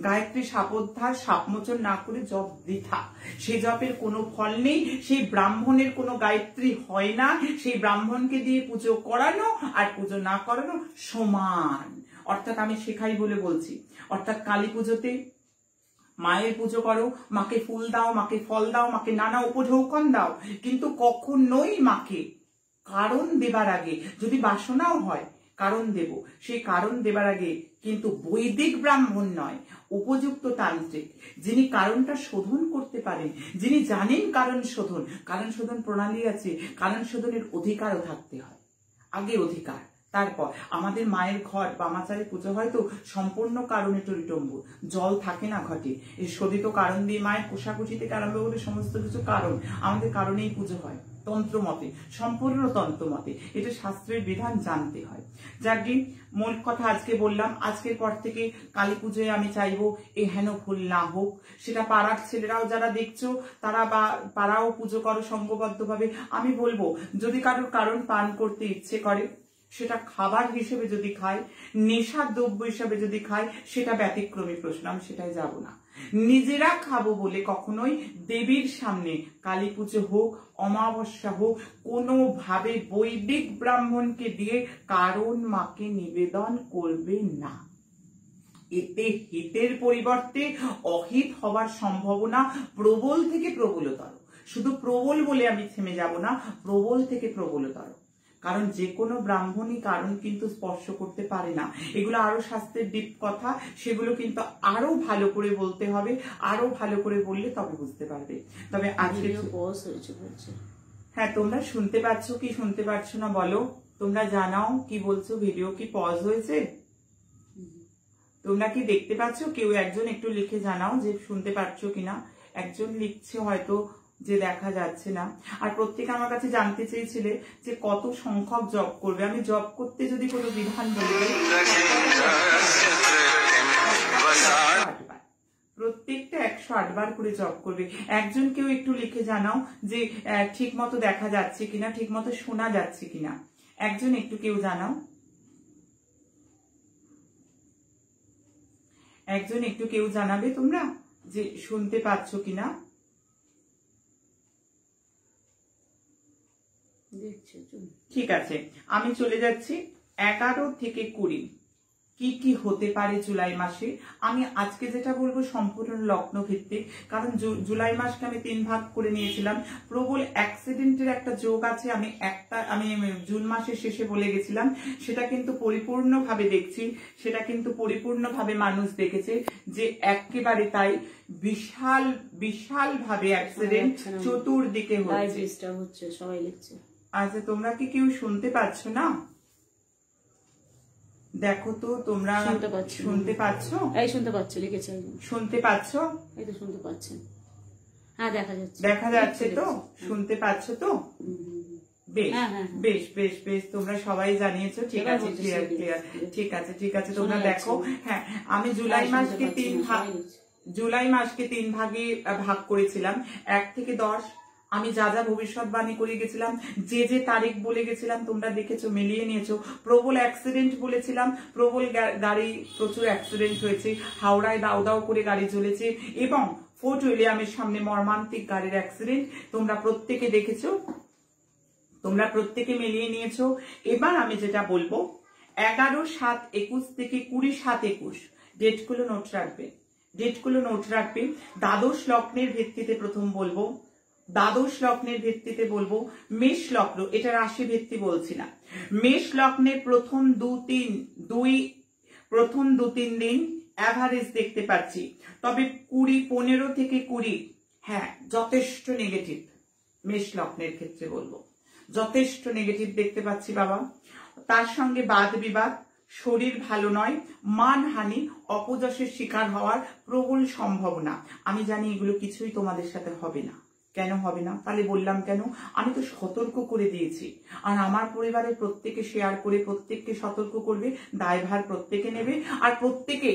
গায়ত্রী সাপোদ্ধার সাপমোচন না করে জপ বৃথা, সে জপের কোনো ফল নেই, সেই ব্রাহ্মণের কোনো গায়ত্রী হয় না, সেই ব্রাহ্মণকে দিয়ে পুজো করানো আর পুজো না করানো সমান। অর্থাৎ আমি শেখাই বলে বলছি, অর্থাৎ কালী পুজোতে মায়ের পুজো করো, মাকে ফুল দাও, মাকে ফল দাও, মাকে নানা উপঢৌকন দাও, কিন্তু কখনোই মাকে কারণ দেবার আগে, যদি বাসনাও হয় কারণ দেব, সেই কারণ দেবার আগে কিন্তু বৈদিক ব্রাহ্মণ নয়, উপযুক্ত তান্ত্রিক, যিনি কারণটা শোধন করতে পারেন, যিনি জানেন কারণ শোধন প্রণালী আছে, কারণ শোধনের অধিকারও থাকতে হয়। আগে অধিকার, তারপর আমাদের মায়ের ঘট বামাচারে পুজো হয় তো সম্পূর্ণ কারণে টরিটম্বুর, জল থাকে না ঘটে, এই শোধিত কারণ দিয়ে মায়ের কোষাকুষি থেকে আরম্ভ করে সমস্ত কিছু কারণ, আমাদের কারণেই পুজো হয় তন্ত্র মতে, সম্পূর্ণ তন্ত্র মতে, এটা শাস্ত্রের বিধান জানতে হয়। যাকে মূল কথা আজকে বললাম, আজকের পর থেকে কালী পুজোয় আমি চাইবো এ হেন ভুল না হোক। সেটা পাড়ার ছেলেরাও যারা দেখছো তারা বা পাড়াও পুজো করো সংঘবদ্ধভাবে। আমি বলবো যদি কারোর কারণ পান করতে ইচ্ছে করে, সেটা খাবার হিসেবে যদি খায়, নেশার দ্রব্য হিসেবে যদি খায়, সেটা ব্যতিক্রমী প্রশ্ন, আমি সেটাই যাব না। নিজেরা খাবো বলে কখনোই দেবীর সামনে কালী পুজো হোক, অমাবস্যা হোক, কোনোভাবে বৈদিক ব্রাহ্মণকে দিয়ে কারণ মাকে নিবেদন করবে না। এতে হিতের পরিবর্তে অহিত হবার সম্ভাবনা প্রবল থেকে প্রবলতর। শুধু প্রবল বলে আমি থেমে যাব না, প্রবল থেকে প্রবলতর। কারণ যে কোনো ব্রাহ্মণই কারণ কিন্তু স্পর্শ করতে পারে না। এগুলো আরো শাস্ত্রের ডিপ কথা, সেগুলো কিন্তু আরো ভালো করে বলতে হবে, আরো ভালো করে বললে তবে বুঝতে পারবে। তবে আজকে হ্যাঁ, তোমরা শুনতে পাচ্ছ কি শুনতে পাচ্ছ না বলো, তোমরা জানাও কি বলছো। ভিডিও কি পজ হয়েছে? তোমরা কি দেখতে পাচ্ছ? কেউ একজন একটু লিখে জানাও যে শুনতে পাচ্ছ কিনা। একজন লিখছে হয়তো যে দেখা যাচ্ছে না। আর প্রত্যেকে আমার কাছে জানতে চেয়েছিলে যে কত সংখ্যক জব করবে। আমি জব করতে যদি কোনো বিধান বলি, প্রত্যেকটা 108 বার করে জব করবে। একজন কেউ একটু লিখে জানাও যে ঠিক মতো দেখা যাচ্ছে কিনা, ঠিক মতো শোনা যাচ্ছে কিনা। একজন একটু কেউ জানাও, একজন একটু কেউ জানাবে তোমরা যে শুনতে পাচ্ছ কিনা। ঠিক আছে, আমি চলে যাচ্ছি 11 থেকে 20 কি কি হতে পারে জুলাই মাসে। আমি আজকে যেটা বলবো সম্পূর্ণ লগ্ন ভিত্তিক, কারণ জুলাই মাসকে আমি 3 ভাগ করে নিয়েছিলাম। প্রবল অ্যাক্সিডেন্টের একটা যোগ আছে, আমি জুন মাসের শেষে বলে গেছিলাম, সেটা কিন্তু পরিপূর্ণভাবে দেখছি, সেটা কিন্তু পরিপূর্ণভাবে মানুষ দেখেছে যে একেবারে তাই বিশাল বিশাল ভাবে অ্যাক্সিডেন্ট চতুর্দিকে হচ্ছে। সবাই লিখছে। আচ্ছা, তোমরা কি কেউ শুনতে পাচ্ছ না? দেখো তো তোমরা শুনতে পাচ্ছ? এই শুনতে পাচ্ছ, লিখেছে। শুনতে পাচ্ছ? এই তো শুনতে পাচ্ছেন। হ্যাঁ, দেখা যাচ্ছে। দেখা যাচ্ছে তো? শুনতে পাচ্ছ তো? বেশ বেশ বেশ বেশ, তোমরা সবাই জানিয়েছো। ঠিক আছে, ক্লিয়ার ক্লিয়ার। ঠিক আছে ঠিক আছে, তোমরা দেখো। হ্যাঁ, আমি জুলাই মাসকে 3 ভাগে ভাগ করেছিলাম, 1 থেকে 10। আমি যা যা ভবিষ্যৎবাণী করে গেছিলাম, যে যে তারিখ বলে গেছিলাম, তোমরা দেখেছো, মিলিয়ে নিয়েছো। প্রবল অ্যাক্সিডেন্ট বলেছিলাম, প্রবল গাড়ি, প্রচুর অ্যাক্সিডেন্ট হয়েছে। হাওড়ায় দাও দাও করে গাড়ি চলেছে এবং ফোর্ট উইলিয়ামের সামনে মর্মান্তিক গাড়ির অ্যাক্সিডেন্ট তোমরা প্রত্যেকে দেখেছো, তোমরা প্রত্যেকে মিলিয়ে নিয়েছো। এবার আমি যেটা বলবো 11/7/21 থেকে 20/7/21 ডেটগুলো নোট রাখবে। ডেটগুলো নোট রাখবে। দ্বাদশ লগ্নের ভিত্তিতে প্রথম বলবো, দ্বাদশ লগ্নের ভিত্তিতে বলবো মেষ লগ্ন, এটা রাশি ভিত্তি বলছি না। মেষ লগ্নের প্রথম দু তিন দিন অ্যাভারেজ দেখতে পাচ্ছি, তবে 15 থেকে 20 হ্যাঁ যথেষ্ট নেগেটিভ। মেষ লগ্নের ক্ষেত্রে বলবো যথেষ্ট নেগেটিভ দেখতে পাচ্ছি বাবা। তার সঙ্গে বাদ বিবাদ, শরীর ভালো নয়, মানহানি, অপযশের শিকার হওয়ার প্রবল সম্ভাবনা। আমি জানি এগুলো কিছুই তোমাদের সাথে হবে না। কেন হবে না? তাহলে বললাম কেন? আমি তো সতর্ক করে দিয়েছি, আর আমার পরিবারের প্রত্যেকে শেয়ার করে প্রত্যেককে সতর্ক করবে, দায়ভার প্রত্যেকে নেবে, আর প্রত্যেকে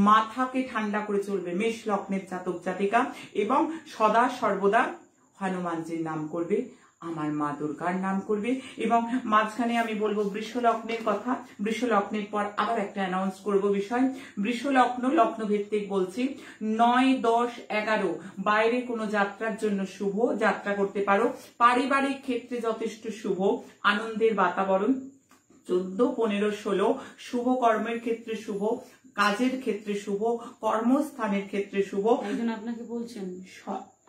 মাথাকে ঠান্ডা করে চলবে। মেষ লগ্নের জাতক জাতিকা এবং সদা সর্বদা হনুমানজির নাম করবে, আমার মা দুর্গার নাম করবে। এবং মাঝখানে আমি বলবো বৃষ লগ্নের কথা। বৃষ লগ্নের পর আবার একটা অ্যানাউন্স করব বিষয়। বৃষ লগ্ন, লগ্ন ভিত্তিক বলছি, 9, 10, 11 বাইরে কোনো যাত্রার জন্য শুভ, যাত্রা করতে পারো। পারিবারিক ক্ষেত্রে যথেষ্ট শুভ, আনন্দের বাতাবরণ। 14, 15, 16 শুভ কর্মের ক্ষেত্রে শুভ, কাজের ক্ষেত্রে শুভ, কর্মস্থানের ক্ষেত্রে শুভ। একজন আপনাকে বলছেন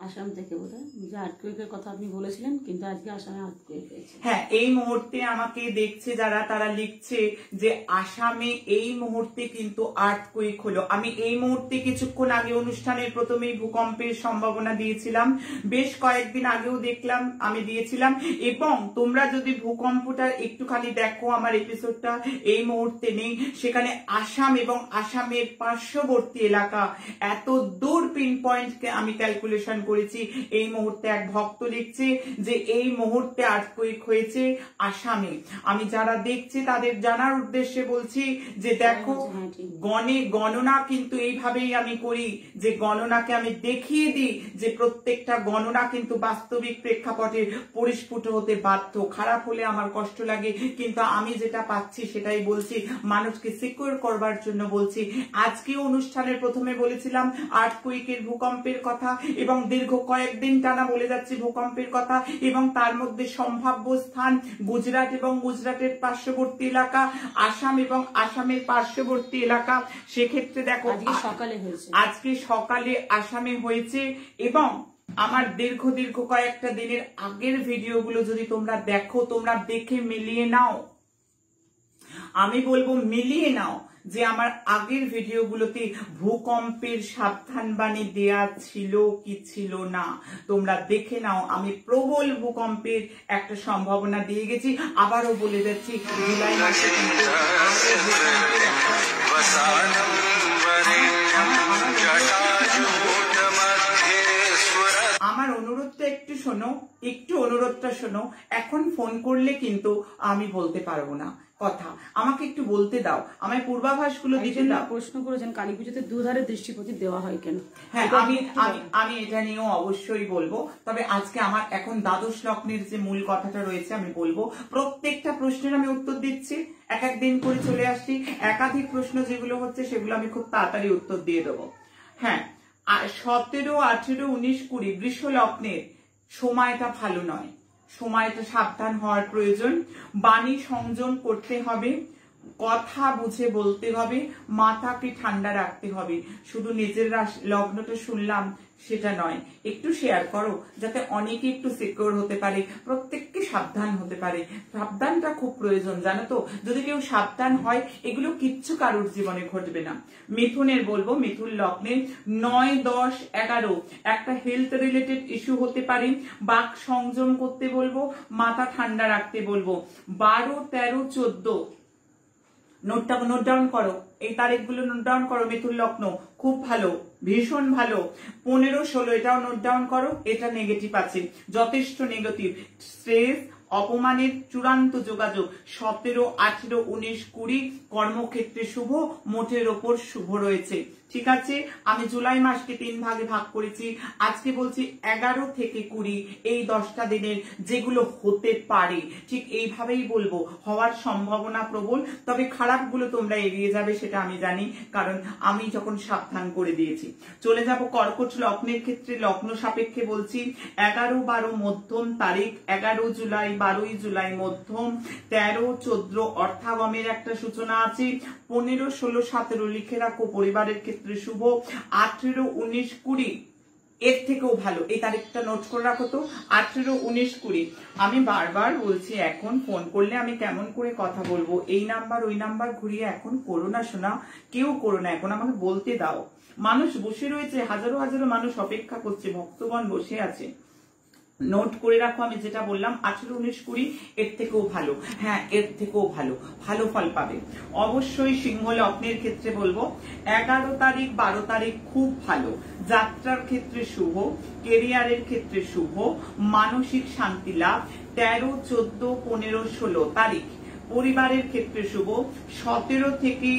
আসাম থেকে বোধহয় যে আর্থকুয়েকের কথা আপনি বলেছিলেন, কিন্তু আজকে আসামে আর্থকুয়েক হয়েছে। হ্যাঁ, এই মুহূর্তে আমাকে দেখছে যারা, তারা লিখছে যে আসামে এই মুহূর্তে কিন্তু আর্থকুয়েক হলো। আমি এই মুহূর্তে কিছুক্ষণ আগে অনুষ্ঠানের প্রথমেই ভূকম্পের সম্ভাবনা দিয়েছিলাম, বেশ কয়েকদিন আগেও দেখলাম আমি দিয়েছিলাম। এবং তোমরা যদি ভূকম্পটা একটুখানি দেখো, আমার এপিসোডটা এই মুহূর্তে নেই, সেখানে আসাম এবং আসামের পার্শ্ববর্তী এলাকা এত দূর পিন পয়েন্টকে আমি ক্যালকুলেশন করেছি। এই মুহূর্তে এক ভক্ত লিখছে যে এই মুহূর্তে আর্থকুয়েক হয়েছে আসামে। আমি যারা দেখছি তাদের জানার উদ্দেশ্যে বলছি যে দেখো, গণনা কিন্তু এইভাবেই আমি করি, যে গণনাকে আমি দেখিয়ে দিই যে প্রত্যেকটা গণনা কিন্তু বাস্তবিক প্রেক্ষাপটে পরিস্ফুট হতে বাধ্য। খারাপ হলে আমার কষ্ট লাগে, কিন্তু আমি যেটা পাচ্ছি সেটাই বলছি, মানুষকে সিকিউর করবার জন্য বলছি। আজকে অনুষ্ঠানের প্রথমে বলেছিলাম আর্থকুয়েকের, ভূকম্পের কথা, এবং দীর্ঘ কয়েকদিন টানা বলে যাচ্ছি ভূকম্পের কথা। এবং তার মধ্যে সম্ভাব্য স্থান গুজরাট এবং গুজরাটের পার্শ্ববর্তী এলাকা, আসাম এবং আসামের পার্শ্ববর্তী এলাকা। সেক্ষেত্রে দেখো আজকে সকালে আসামে হয়েছে। এবং আমার দীর্ঘ কয়েকটা দিনের আগের ভিডিওগুলো যদি তোমরা দেখো, তোমরা দেখে মিলিয়ে নাও। আমি বলবো মিলিয়ে নাও যে আমার আগের ভিডিওগুলোতে ভূকম্পের সাবধানবাণী দেয়া ছিল কি ছিল না, তোমরা দেখে নাও। আমি প্রবল ভূকম্পের একটা সম্ভাবনা দিয়ে গেছি। আবারও বলে যাচ্ছি, জুলাই মাসে আমার অনুরোধটা একটু শোনো, একটু অনুরোধটা শোনো। এখন ফোন করলে কিন্তু আমি বলতে পারবো না কথা, আমাকে একটু বলতে দাও, আমায় পূর্বাভাস গুলো দিতে দাও। প্রশ্ন করেছেন কালী পুজোতে দুধারে দৃষ্টিপতি দেওয়া হয় কেন? হ্যাঁ, আমি এটা নিয়েও অবশ্যই বলবো। তবে আজকে আমার এখন দ্বাদশ লগ্নের যে মূল কথাটা রয়েছে আমি বলবো। প্রত্যেকটা প্রশ্নের আমি উত্তর দিচ্ছি, এক এক দিন করে চলে আসছি। একাধিক প্রশ্ন যেগুলো হচ্ছে সেগুলো আমি খুব তাড়াতাড়ি উত্তর দিয়ে দেবো। হ্যাঁ, 17, 18, 19, 20 বৃষ লগ্নের সময়টা ভালো নয়, সময়টা সাবধান হওয়ার প্রয়োজন। বাণী সংযম করতে হবে, কথা বুঝে বলতে হবে, মাথাকে ঠান্ডা রাখতে হবে। শুধু নিজের লগ্নটা শুনলাম সেটা নয়, একটু শেয়ার করো যাতে অনেকে একটু সিকিউর হতে পারে, প্রত্যেককে সাবধান হতে পারে। সাবধানটা খুব প্রয়োজন, জানো তো। যদি কেউ সাবধান হয় এগুলো কিচ্ছু কারোর জীবনে ঘটবে না। মিথুনের বলবো, মিথুন লগ্নে 9, 10, 11 একটা হেলথ রিলেটেড ইস্যু হতে পারে। বাক সংযম করতে বলবো, মাথা ঠান্ডা রাখতে বলবো। 12, 13, 14 নোট ডাউন করো, এই তারিখগুলো নোট ডাউন করো। মিথুন লগ্ন খুব ভালো, ভীষণ ভালো। 15, 16 এটাও নোট ডাউন করো, এটা নেগেটিভ আছে, যথেষ্ট নেগেটিভ। স্ট্রেস, অপমানের চূড়ান্ত যোগাযোগ। 17, 18, 19, 20 কর্মক্ষেত্রে শুভ, মোটের ওপর শুভ রয়েছে। ঠিক আছে, আমি জুলাই মাসকে 3 ভাগে ভাগ করেছি। আজকে বলছি 11 থেকে 20 এই 10টা দিনের যেগুলো হতে পারে, ঠিক এইভাবেই বলবো, হওয়ার সম্ভাবনা প্রবল। তবে খারাপগুলো তোমরা এড়িয়ে যাবে সেটা আমি জানি, কারণ আমি যখন সাবধান করে দিয়েছি। চলে যাব কর্কট লগ্নের ক্ষেত্রে, লগ্ন সাপেক্ষে বলছি 11, 12 মধ্যম তারিখ, 11 জুলাই 12ই জুলাই মধ্যম, 13-14 অর্থাগমের একটা সূচনা আছে, 15-16-17 লিখে রাখো পরিবারের ক্ষেত্রে শুভ, 18-19-20 এর থেকেও ভালো, এই তারিখটা নোট করে রাখো তো, 18-19-20। আমি বারবার বলছি এখন ফোন করলে আমি কেমন করে কথা বলবো, এই নাম্বার ওই নাম্বার ঘুরিয়ে এখন করো না শোনা, কেউ করো না, এখন আমাকে বলতে দাও। মানুষ বসে রয়েছে, হাজারো হাজারো মানুষ অপেক্ষা করছে, ভক্তগণ বসে আছে। নোট করে রাখো আমি যেটা বললাম, 18-19-20 এর থেকেও ভালো, হ্যাঁ এর থেকেও ভালো, ভালো ফল পাবে। অবশ্যই সিংহ লগ্নের ক্ষেত্রে বলবো 11 তারিখ 12 তারিখ খুব ভালো, যাত্রার ক্ষেত্রে শুভ, কেরিয়ারের ক্ষেত্রে শুভ, মানসিক শান্তি লাভ। 13, 14, 15, 16 তারিখ পরিবারের ক্ষেত্রে শুভ, 17 থেকে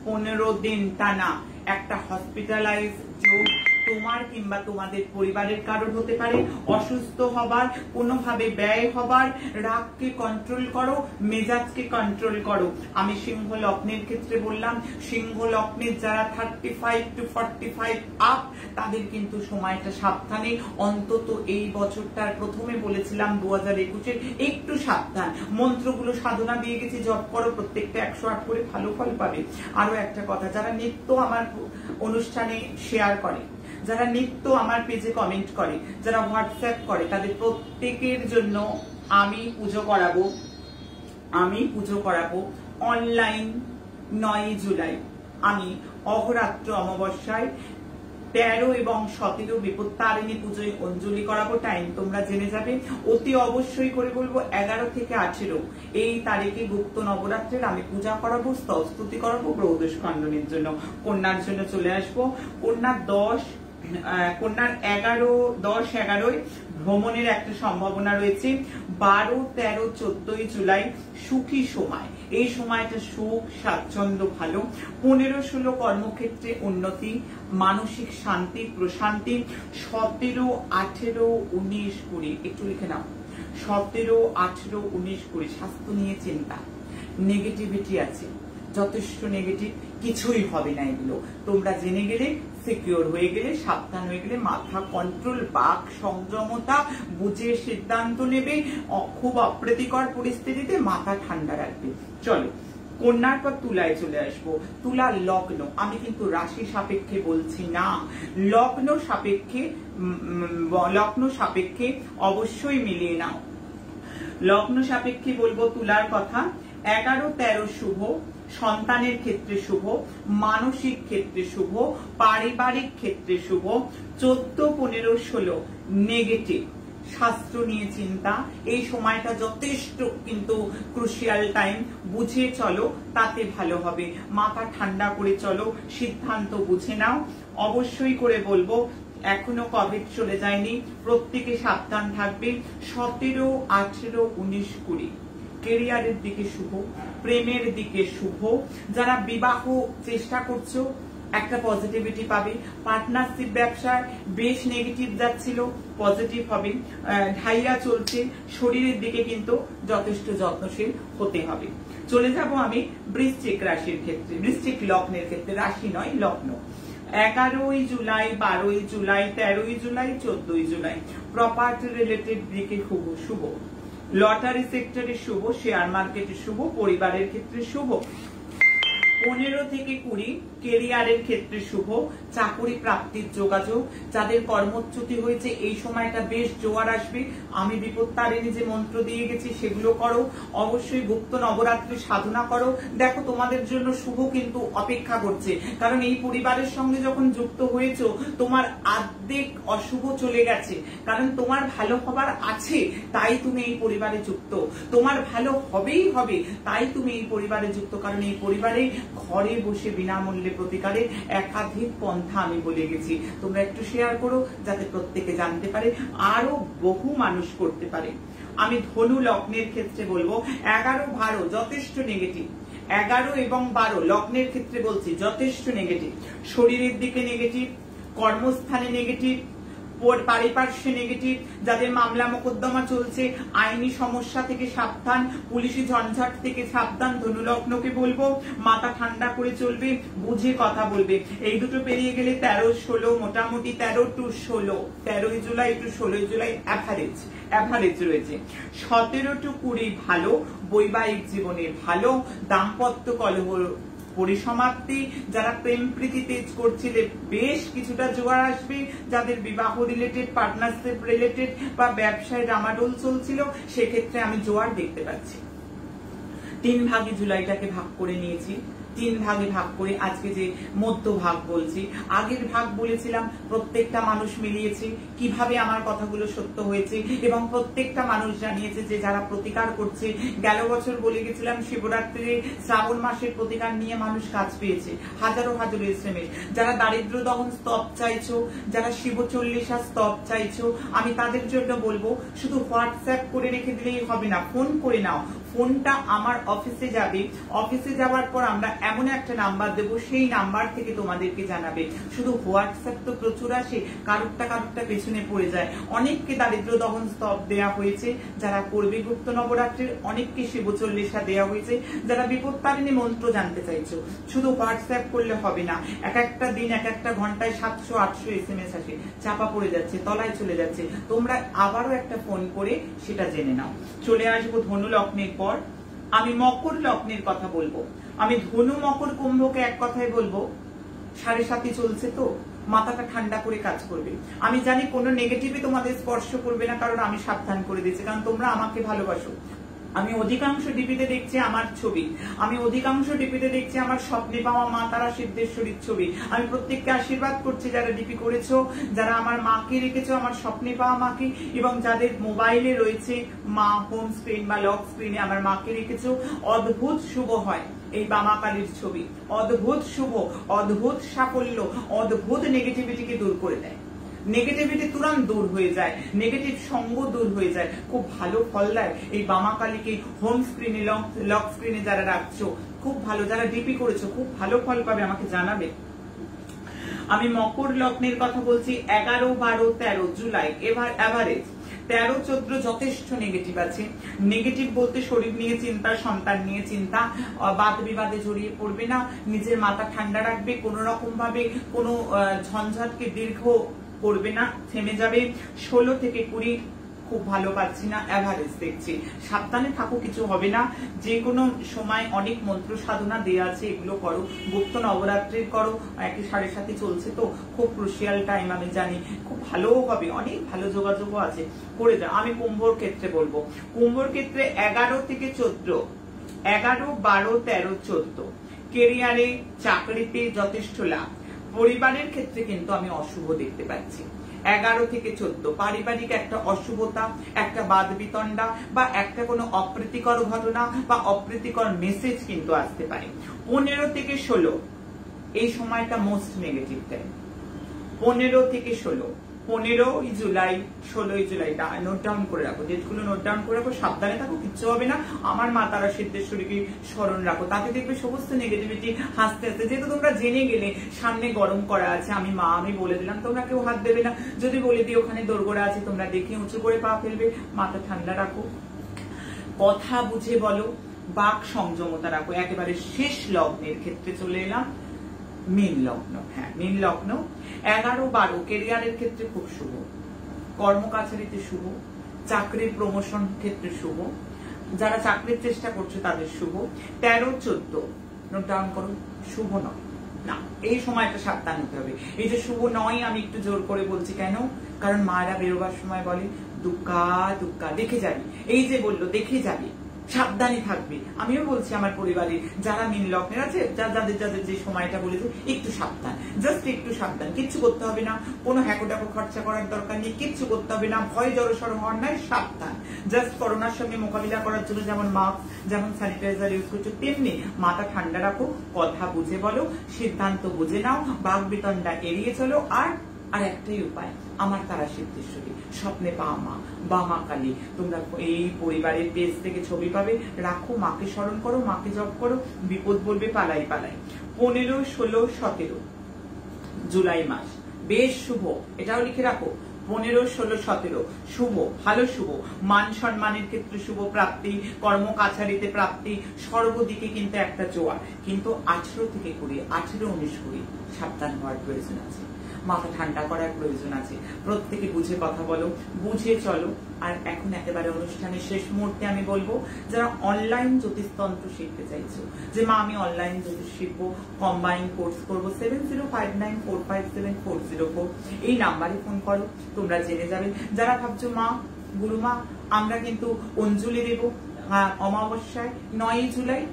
15 দিন টানা একটা হসপিটালাইজ যোগ তোমার কিংবা তোমাদের পরিবারের কারোর হতে পারে, অসুস্থ হবার, কোনোভাবে ব্যয় হবার। রাগকে কন্ট্রোল করো, মেজাজকে কন্ট্রোল করো। আমি সিংহ লগ্নের ক্ষেত্রে বললাম, সিংহ লগ্নের যারা 35 to 45 আপ, তাদের কিন্তু সময়টা সাবধানে, অন্তত এই বছরটার প্রথমে বলেছিলাম 2021-এর একটু সাবধান। মন্ত্রগুলো সাধনা দিয়ে গেছি, জপ করো, প্রত্যেকটা 108 করে ভালো ফল পাবে। আরো একটা কথা, যারা নিত্য আমার অনুষ্ঠানে শেয়ার করে, যারা নিত্য আমার পেজে কমেন্ট করে, যারা হোয়াটসঅ্যাপ করে, তাদের প্রত্যেকের জন্য আমি পুজো করাবো অনলাইন 9 জুলাই। আমি অহরাত্র অমাবস্যায় 13 এবং 17 বিপত্তারিণী পুজোয় অঞ্জলি করাবো। টাইম তোমরা জেনে যাবে। অতি অবশ্যই করে বলবো 11 থেকে 18 এই তারিখে গুপ্ত নবরাত্রের আমি পূজা করাবো, স্তুতি করাবো গ্রহদোষ খণ্ডনের জন্য। কন্যার জন্য চলে আসবো। কন্যার 11 ভ্রমণের একটা সম্ভাবনা রয়েছে। 12, 13, 14 জুলাই সুখী সময়, এই সময়টা সুখ স্বাচ্ছন্দ্য ভালো। 15, 16 কর্মক্ষেত্রে উন্নতি, মানসিক শান্তি প্রশান্তি। 17, 18, 19, 20 একটু লিখে নাও। 17, 18, 19, 20 স্বাস্থ্য নিয়ে চিন্তা, নেগেটিভিটি আছে, যথেষ্ট নেগেটিভ, কিছুই হবে না। এগুলো তোমরা জেনে গেলে, সিকিউর হয়ে গেলে, সাবধান হয়ে গেলে, মাথা কন্ট্রোল, বাক সংযমতা, বুঝে সিদ্ধান্ত নেবে। খুব অপ্রীতিকর পরিস্থিতিতে মাথা ঠান্ডা রাখবে। চলো কন্যার পর তুলায় চলে আসবো। তুলা লগ্ন, আমি কিন্তু রাশি সাপেক্ষে বলছি না, লগ্ন সাপেক্ষে অবশ্যই মিলিয়ে নাও। লগ্ন সাপেক্ষে বলবো তুলার কথা। 11, 13 শুভ, সন্তানের ক্ষেত্রে শুভ, মানসিক ক্ষেত্রে শুভ, পারিবারিক ক্ষেত্রে শুভ। 14, 15, 16 নেগেটিভ, শাস্ত্র নিয়ে চিন্তা। এই সময়টা যথেষ্ট কিন্তু ক্রুশিয়াল টাইম, বুঝে চলো, তাতে ভালো হবে। মাথা ঠান্ডা করে চলো, সিদ্ধান্ত বুঝে নাও। অবশ্যই করে বলবো এখনো কোভিড চলে যায়নি, প্রত্যেকে সাবধান থাকবে। 17, 18, 19, 20 কেরিয়ারের দিকে শুভ, প্রেমের দিকে শুভ। যারা বিবাহ চেষ্টা করছো একটা পজিটিভিটি পাবে। পার্টনারশিপ ব্যবসায় বেশ নেগেটিভ যাচ্ছিল, পজিটিভ হবে। ঢাইয়া চলছে, শরীরের দিকে কিন্তু যথেষ্ট যত্নশীল হতে হবে। চলে যাব আমি বৃশ্চিক রাশির ক্ষেত্রে, বৃশ্চিক লগ্নের ক্ষেত্রে, রাশি নয় লগ্ন। 11 জুলাই, 12 জুলাই, 13 জুলাই, 14 জুলাই প্রপার্টি রিলেটেড দিকে খুব শুভ, লটারি সেক্টরে শুভ, শেয়ার মার্কেটে শুভ, পরিবারের ক্ষেত্রে শুভ। 15 থেকে 20 কেরিয়ারের ক্ষেত্রে শুভ, চাকরি প্রাপ্তির যোগাযোগ। যাদের কর্মচ্যুতি হয়েছে এই সময়টা বেশ জোয়ার আসবে। আমি বিপত্তারিণী যে মন্ত্র দিয়ে গেছি সেগুলো করো, অবশ্যই গুপ্ত নবরাত্রি সাধনা করো। দেখো তোমাদের জন্য শুভ কিন্তু অপেক্ষা করছে, কারণ এই পরিবারের সঙ্গে যখন যুক্ত হয়েছো তোমার অর্ধেক অশুভ চলে গেছে। কারণ তোমার ভালো হবার আছে, তাই তুমি এই পরিবারে যুক্ত। তোমার ভালো হবেই হবে, তাই তুমি এই পরিবারে যুক্ত। কারণ এই পরিবারে ঘরে বসে বিনামূল্যে প্রতিকারে একাধিক পন্থা আমি বলে গেছি। তোমরা একটু শেয়ার করো যাতে প্রত্যেকে জানতে পারে, আরো বহু মানুষ করতে পারে। আমি ধনু লগ্নের ক্ষেত্রে বলবো 11, 12 যথেষ্ট নেগেটিভ। 11 এবং 12 লগ্নের ক্ষেত্রে বলছি যথেষ্ট নেগেটিভ। শরীরের দিকে নেগেটিভ, কর্মস্থানে নেগেটিভ, পারিপার্শ্বিক নেগেটিভ, যাদের মামলা মোকদ্দমা চলছে, আইনি সমস্যা থেকে সাবধান, পুলিশি ঝঞ্ঝাট থেকে সাবধান। ধনুলগ্নকে বলবো মাথা ঠান্ডা করে চলবে, বুঝে কথা বলবে। এই দুটো পেরিয়ে গেলে 13-16, মোটামুটি 13 to 16, 13 July to 16 July average রয়েছে। 17 to 20 ভালো, বৈবাহিক জীবনে ভালো, দাম্পত্য কলহ পরিসমাপ্তি। যারা প্রেম প্রীতি তেজ করছিলে বেশ কিছুটা জোয়ার আসবে। যাদের বিবাহ রিলেটেড, পার্টনারশিপ রিলেটেড বা ব্যবসায় ডামাডোল চলছিল, সেক্ষেত্রে আমি জোয়ার দেখতে পাচ্ছি। 3 ভাগে জুলাইটাকে ভাগ করে নিয়েছি। 3 ভাগে ভাগ করে আজকে যে মধ্য ভাগ বলছি, আগের ভাগ বলেছিলাম প্রত্যেকটা মানুষ মিলিয়েছে, কিভাবে আমার কথাগুলো সত্য হয়েছে এবং প্রত্যেকটা মানুষ জানিয়েছে যে যারা প্রতিকার করছে। গেল বছর বলে গেছিলাম শিবরাত্রির শ্রাবণ মাসের প্রতিকার নিয়ে মানুষ কাজ পেয়েছে, হাজারো এসএমএস। যারা দারিদ্র দহন স্তব চাইছো, যারা শিব চল্লিশা স্তব চাইছো, আমি তাদের জন্য বলবো শুধু হোয়াটসঅ্যাপ করে রেখে দিলেই হবে না, ফোন করে নাও। ফোনটা আমার অফিসে যাবে, অফিসে যাওয়ার পর আমরা এমন একটা নাম্বার দেব, সেই নাম্বার থেকে তোমাদেরকে জানাবে। শুধু হোয়াটসঅ্যাপ তো প্রচুর আসে, কারুরটা পেছনে পড়ে যায়। অনেককে দারিদ্র দহন স্তব দেয়া হয়েছে, যারা করবে গুপ্ত নবরাত্রির, অনেককে শিব চল্লিশা দেওয়া হয়েছে। যারা বিপত্তারিণী মন্ত্র জানতে চাইছো, শুধু হোয়াটসঅ্যাপ করলে হবে না। এক একটা দিন, এক একটা ঘন্টায় 700-800 এসএমএস আসে, চাপা পড়ে যাচ্ছে, তলায় চলে যাচ্ছে। তোমরা আবারও একটা ফোন করে সেটা জেনে নাও। চলে আসবো ধনু লগ্নের পর আমি মকর লগ্নের কথা বলবো। আমি ধনু, মকর, কুম্ভকে এক কথায় বলবো 7.5 চলছে তো মাথাটা ঠান্ডা করে কাজ করবে। আমি জানি কোনো নেগেটিভে তোমাদের স্পর্শ করবে না, কারণ আমি সাবধান করে দিচ্ছি, কারণ তোমরা আমাকে ভালোবাসো। আমি অধিকাংশ ডিপিতে দেখছি আমার ছবি, আমি অধিকাংশ ডিপিতে দেখছি আমার স্বপ্নে পাওয়া মা তারা সিদ্ধেশ্বরীর ছবি। আমি প্রত্যেককে আশীর্বাদ করছি যারা ডিপি করেছো, যারা আমার মাকে রেখেছো, আমার স্বপ্নে পাওয়া মাকে, এবং যাদের মোবাইলে রয়েছে মা হোম স্ক্রিন বা লক স্ক্রিনে আমার মাকে রেখেছো। অদ্ভুত শুভ হয় এই বামা কালীর ছবি, অদ্ভুত শুভ, অদ্ভুত সাফল্য, অদ্ভুত নেগেটিভিটিকে দূর করে দেয়। নেগেটিভিটি তুরন্ত দূর হয়ে যায়, নেগেটিভ সঙ্গ দূর হয়ে যায়, খুব ভালো ফল দেয়। এই বামা কালীকে হোম স্ক্রিনে, লক স্ক্রিনে যারা রাখছো খুব ভালো, যারা ডিপি করেছো খুব ভালো ফল পাবে, আমাকে জানাবে। আমি মকর লগ্নের কথা বলছি। 11, 12, 13 জুলাই এভারেজ। 13, 14 যথেষ্ট নেগেটিভ আছে। নেগেটিভ বলতে শরীর নিয়ে চিন্তা, সন্তান নিয়ে চিন্তা, বাদ বিবাদে জড়িয়ে পড়বে না, নিজের মাথা ঠান্ডা রাখবে, কোন রকম ভাবে কোনো ঝঞ্ঝাটকে দীর্ঘ করবে না, থেমে যাবে। 16 থেকে 20 খুব ভালো পাচ্ছি না, এভারেজ দেখছি। সাবধানে থাকো, কিছু হবে না। যে কোনো সময় অনেক মন্ত্র সাধনা দেওয়া আছে, এগুলো করো। গুপ্ত নবরাত্রির করো, 1.5 চলছে তো খুব ক্রুশিয়াল টাইম, আমি জানি খুব ভালোও হবে, অনেক ভালো যোগাযোগও আছে, করে যাও। আমি কুম্ভর ক্ষেত্রে বলবো, কুম্ভর ক্ষেত্রে 11 থেকে 14, 11, 12, 13, 14 কেরিয়ারে, চাকরিতে যথেষ্ট লাভ। পরিবারের ক্ষেত্রে কিন্তু আমি অশুভ দেখতে পাচ্ছি। 11 থেকে 14 পারিবারিক একটা অশুভতা, একটা বাদ বিতণ্ডা বা একটা কোনো অপ্রীতিকর ঘটনা বা অপ্রীতিকর মেসেজ কিন্তু আসতে পারে। 15 থেকে 16 এই সময়টা মোস্ট নেগেটিভ টাইম। 15 থেকে 16, 15 জুলাই, 16 জুলাই নোট ডাউন করে রাখো, ডেটগুলো নোট ডাউন করে রাখো, সাবধানে থাকো, কিচ্ছু হবে না। আমার মা তারা সিদ্ধেশ্বরীকে স্মরণ রাখো, তাতে দেখবে সমস্ত নেগেটিভিটি হাসতে হাসতে, যেহেতু তোমরা জেনে গেলে সামনে গরম করা আছে, আমি বলে দিলাম, তোমরা কেউ হাত দেবে না। যদি বলে দিই ওখানে দোরগোড়া আছে, তোমরা দেখে উঁচু করে পা ফেলবে, মাথা ঠান্ডা রাখো, কথা বুঝে বলো, বাক সংযমতা রাখো। একেবারে শেষ লগ্নের ক্ষেত্রে চলে এলাম, মীন লগ্ন। হ্যাঁ, মীন লগ্ন 11, 12 কেরিয়ারের ক্ষেত্রে খুব শুভ, কর্মকাছারিতে শুভ, চাকরির প্রমোশন ক্ষেত্রে শুভ, যারা চাকরির চেষ্টা করছে তাদের শুভ। 13, 14 নোট ডাউন করো, শুভ নয় না, এই সময়টা সাবধান হতে হবে। এই যে শুভ নয় আমি একটু জোর করে বলছি কেন, কারণ মায়েরা বেরোবার সময় বলে দুক্কা দুক্কা, দেখে যাবি, এই যে বললো দেখে যাবি, সাবধানে থাকবে। আমিও বলছি আমার পরিবারে যারা মীন লগ্নের আছে, যাদের যে সময়টা বলেছে একটু সাবধান, জাস্ট একটু সাবধান, কিচ্ছু করতে হবে না, কোনো হ্যাকোটাকো খরচা করার দরকার নেই, কিচ্ছু করতে হবে না, ভয় জড়সড় হওয়ার নাই, সাবধান। জাস্ট করোনার সঙ্গে মোকাবিলা করার জন্য যেমন মাস্ক, যেমন স্যানিটাইজার ইউজ করছো, তেমনি মাথা ঠান্ডা রাখো, কথা বুঝে বলো, সিদ্ধান্ত বুঝে নাও, বাক বিতণ্ডা এড়িয়ে চলো। আর একটাই উপায়, আমার তারা সিদ্ধেশ্বরী, স্বপ্নে পাওয়া মা বা মা কালী। তোমরা এই পরিবারের পেজ থেকে ছবি পাবে, রাখো, মাকে স্মরণ করো, মাকে জপ করো, বিপদ বলবে পালাই পালাই। 15, 16, 17 জুলাই মাস বেশ শুভ, এটাও লিখে রাখো। 15, 16, 17 শুভ, ভালো শুভ, মান সম্মানের ক্ষেত্রে শুভ প্রাপ্তি, কর্ম কাছারিতে প্রাপ্তি, সর্বদিকে কিন্তু একটা জোয়ার। কিন্তু 18 থেকে 20, 18, 19, 20 সাবধান হওয়ার প্রয়োজন আছে, মাথা ঠান্ডা করার প্রয়োজন আছে। প্রত্যেকে বুঝে কথা বলো, বুঝে চলো। আর এখন একেবারে অনুষ্ঠানের শেষ মুহূর্তে আমি বলবো, যারা অনলাইন জ্যোতিষতন্ত্র শিখতে চাইছো, যে মা আমি অনলাইন জ্যোতিষ শিখবো, কম্বাইন কোর্স করবো, 7059457404 এই নাম্বারে ফোন করো, তোমরা জেনে যাবে। যারা ভাবছো মা গুরুমা আমরা কিন্তু অঞ্জলি দেবো অমাবস্যায় 9 জুলাই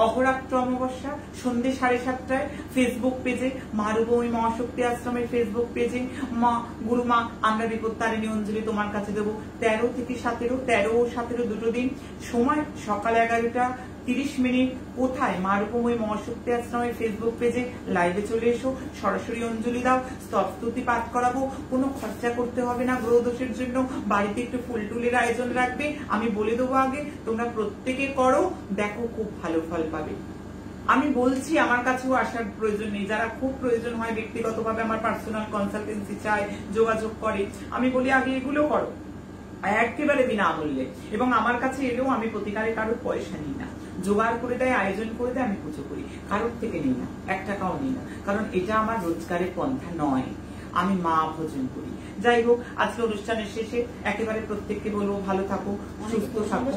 অহরাত্র অমাবস্যা সন্ধ্যে 7:30টায় ফেসবুক পেজে মারুভূমি মহাশক্তি আশ্রমের ফেসবুক পেজে মা গুরুমা আমরা বিপত্তারিণী অঞ্জলি তোমার কাছে দেবো 13 থেকে 17, 13 ও 17 দুটো দিন, সময় সকাল 11:30। কোথায়? মারুভূমি মহাশক্তি আশ্রমের ফেসবুক পেজে লাইভে চলে এসো, সরাসরি অঞ্জলি দাও, স্তবস্তুতি পাঠ করাবো, কোনো খরচা করতে হবে না। গ্রহ দোষের জন্য বাড়িতে একটু ফুল টুলের আয়োজন রাখবে, আমি বলে দেবো আগে, তোমরা প্রত্যেকে করো, দেখো খুব ভালো ফল পাবে। আমি বলছি আমার কাছেও আসার প্রয়োজন নেই, যারা খুব প্রয়োজন হয় ব্যক্তিগতভাবে আমার পার্সোনাল কনসালটেন্সি চায়, যোগাযোগ করে, আমি বলি আগে এগুলো করো একেবারে বিনামূল্যে। এবং আমার কাছে এলেও আমি প্রতিকারে কারোর পয়সা নিই না, জোগাড় করে দেয়, আয়োজন করে দেয়, আমি পুজো করি, কারোর থেকে নিই না, 1 টাকাও নিই না, কারণ এটা আমার রোজগারের পন্থা নয়, আমি মা ভোজন করি। যাই হোক, আজকে অনুষ্ঠানের শেষে একেবারে প্রত্যেককে বলবো ভালো থাকো, সুস্থ থাকো।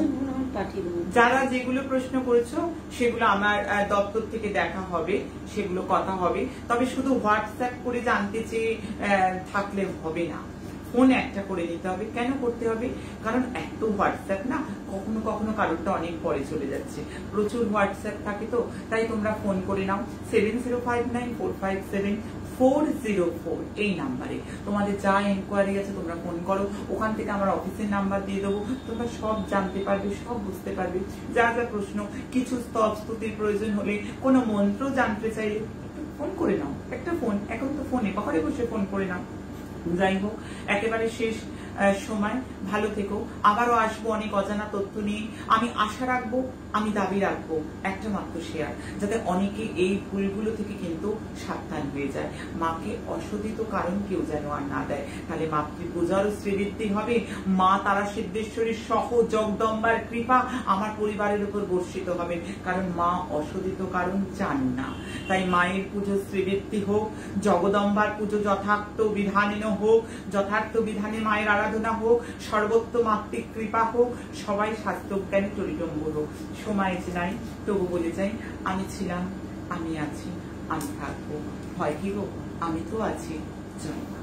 যারা যেগুলো প্রশ্ন করেছো সেগুলো আমার দপ্তর থেকে দেখা হবে, সেগুলো কথা হবে। তবে শুধু হোয়াটসঅ্যাপ করে জানতে চেয়ে থাকলে হবে না, ফোন একটা করে নিতে হবে। কেন করতে হবে? কারণ এত হোয়াটসঅ্যাপ না, কখনো কখনো কারোরটা অনেক পরে চলে যাচ্ছে, প্রচুর হোয়াটসঅ্যাপ থাকে, তো তাই তোমরা ফোন করে নাও 7059457404 এই নাম্বারে। তোমাদের যা এনকোয়ারি আছে তোমরা ফোন করো, ওখান থেকে আমার অফিসের নাম্বার দিয়ে দেবো, তোমরা সব জানতে পারবে, সব বুঝতে পারবে। যা যা প্রশ্ন, কিছু স্তব স্তুতির প্রয়োজন হলে, কোনো মন্ত্র জানতে চাইলে ফোন করে নাও, একটা ফোন, এখন তো ফোনে ঘরে বসে ফোন করে নাও। যাই হোক, একেবারে শেষ সময়, ভালো থেকো। আবারও আসবো অনেক অজানা তথ্য নিয়ে। আমি আশা রাখবো, আমি দাবি রাখবো একটা মাত্র শেয়ার, যাতে অনেকে এই ভুলগুলো থেকে কিন্তু সাবধান হয়ে যায়। মাকে অশোধিত কারণ কেউ যেন আর না দেয়, তাহলে মাতৃপূজারও শ্রীবৃদ্ধি হবে, মা তারা সিদ্ধেশ্বরীর সহ জগদম্বার কৃপা আমার পরিবারের উপর বর্ষিত হবে, কারণ মা অশোধিত কারণ চান না। তাই মায়ের পুজো শ্রীবৃদ্ধি হোক, জগদম্বার পুজো যথার্থ বিধানে হোক, যথার্থ বিধানে মায়ের আরাধনা হোক, সর্বত্র মাতৃক কৃপা হোক, সবাই স্বাস্থ্যজ্ঞানী টরিটম্বর হোক। সময় যে নাই, তবু বলে যাই, আমি ছিলাম, আমি আছি, আমি থাকবো, হয় কি গো, আমি তো আছি। জয় মা।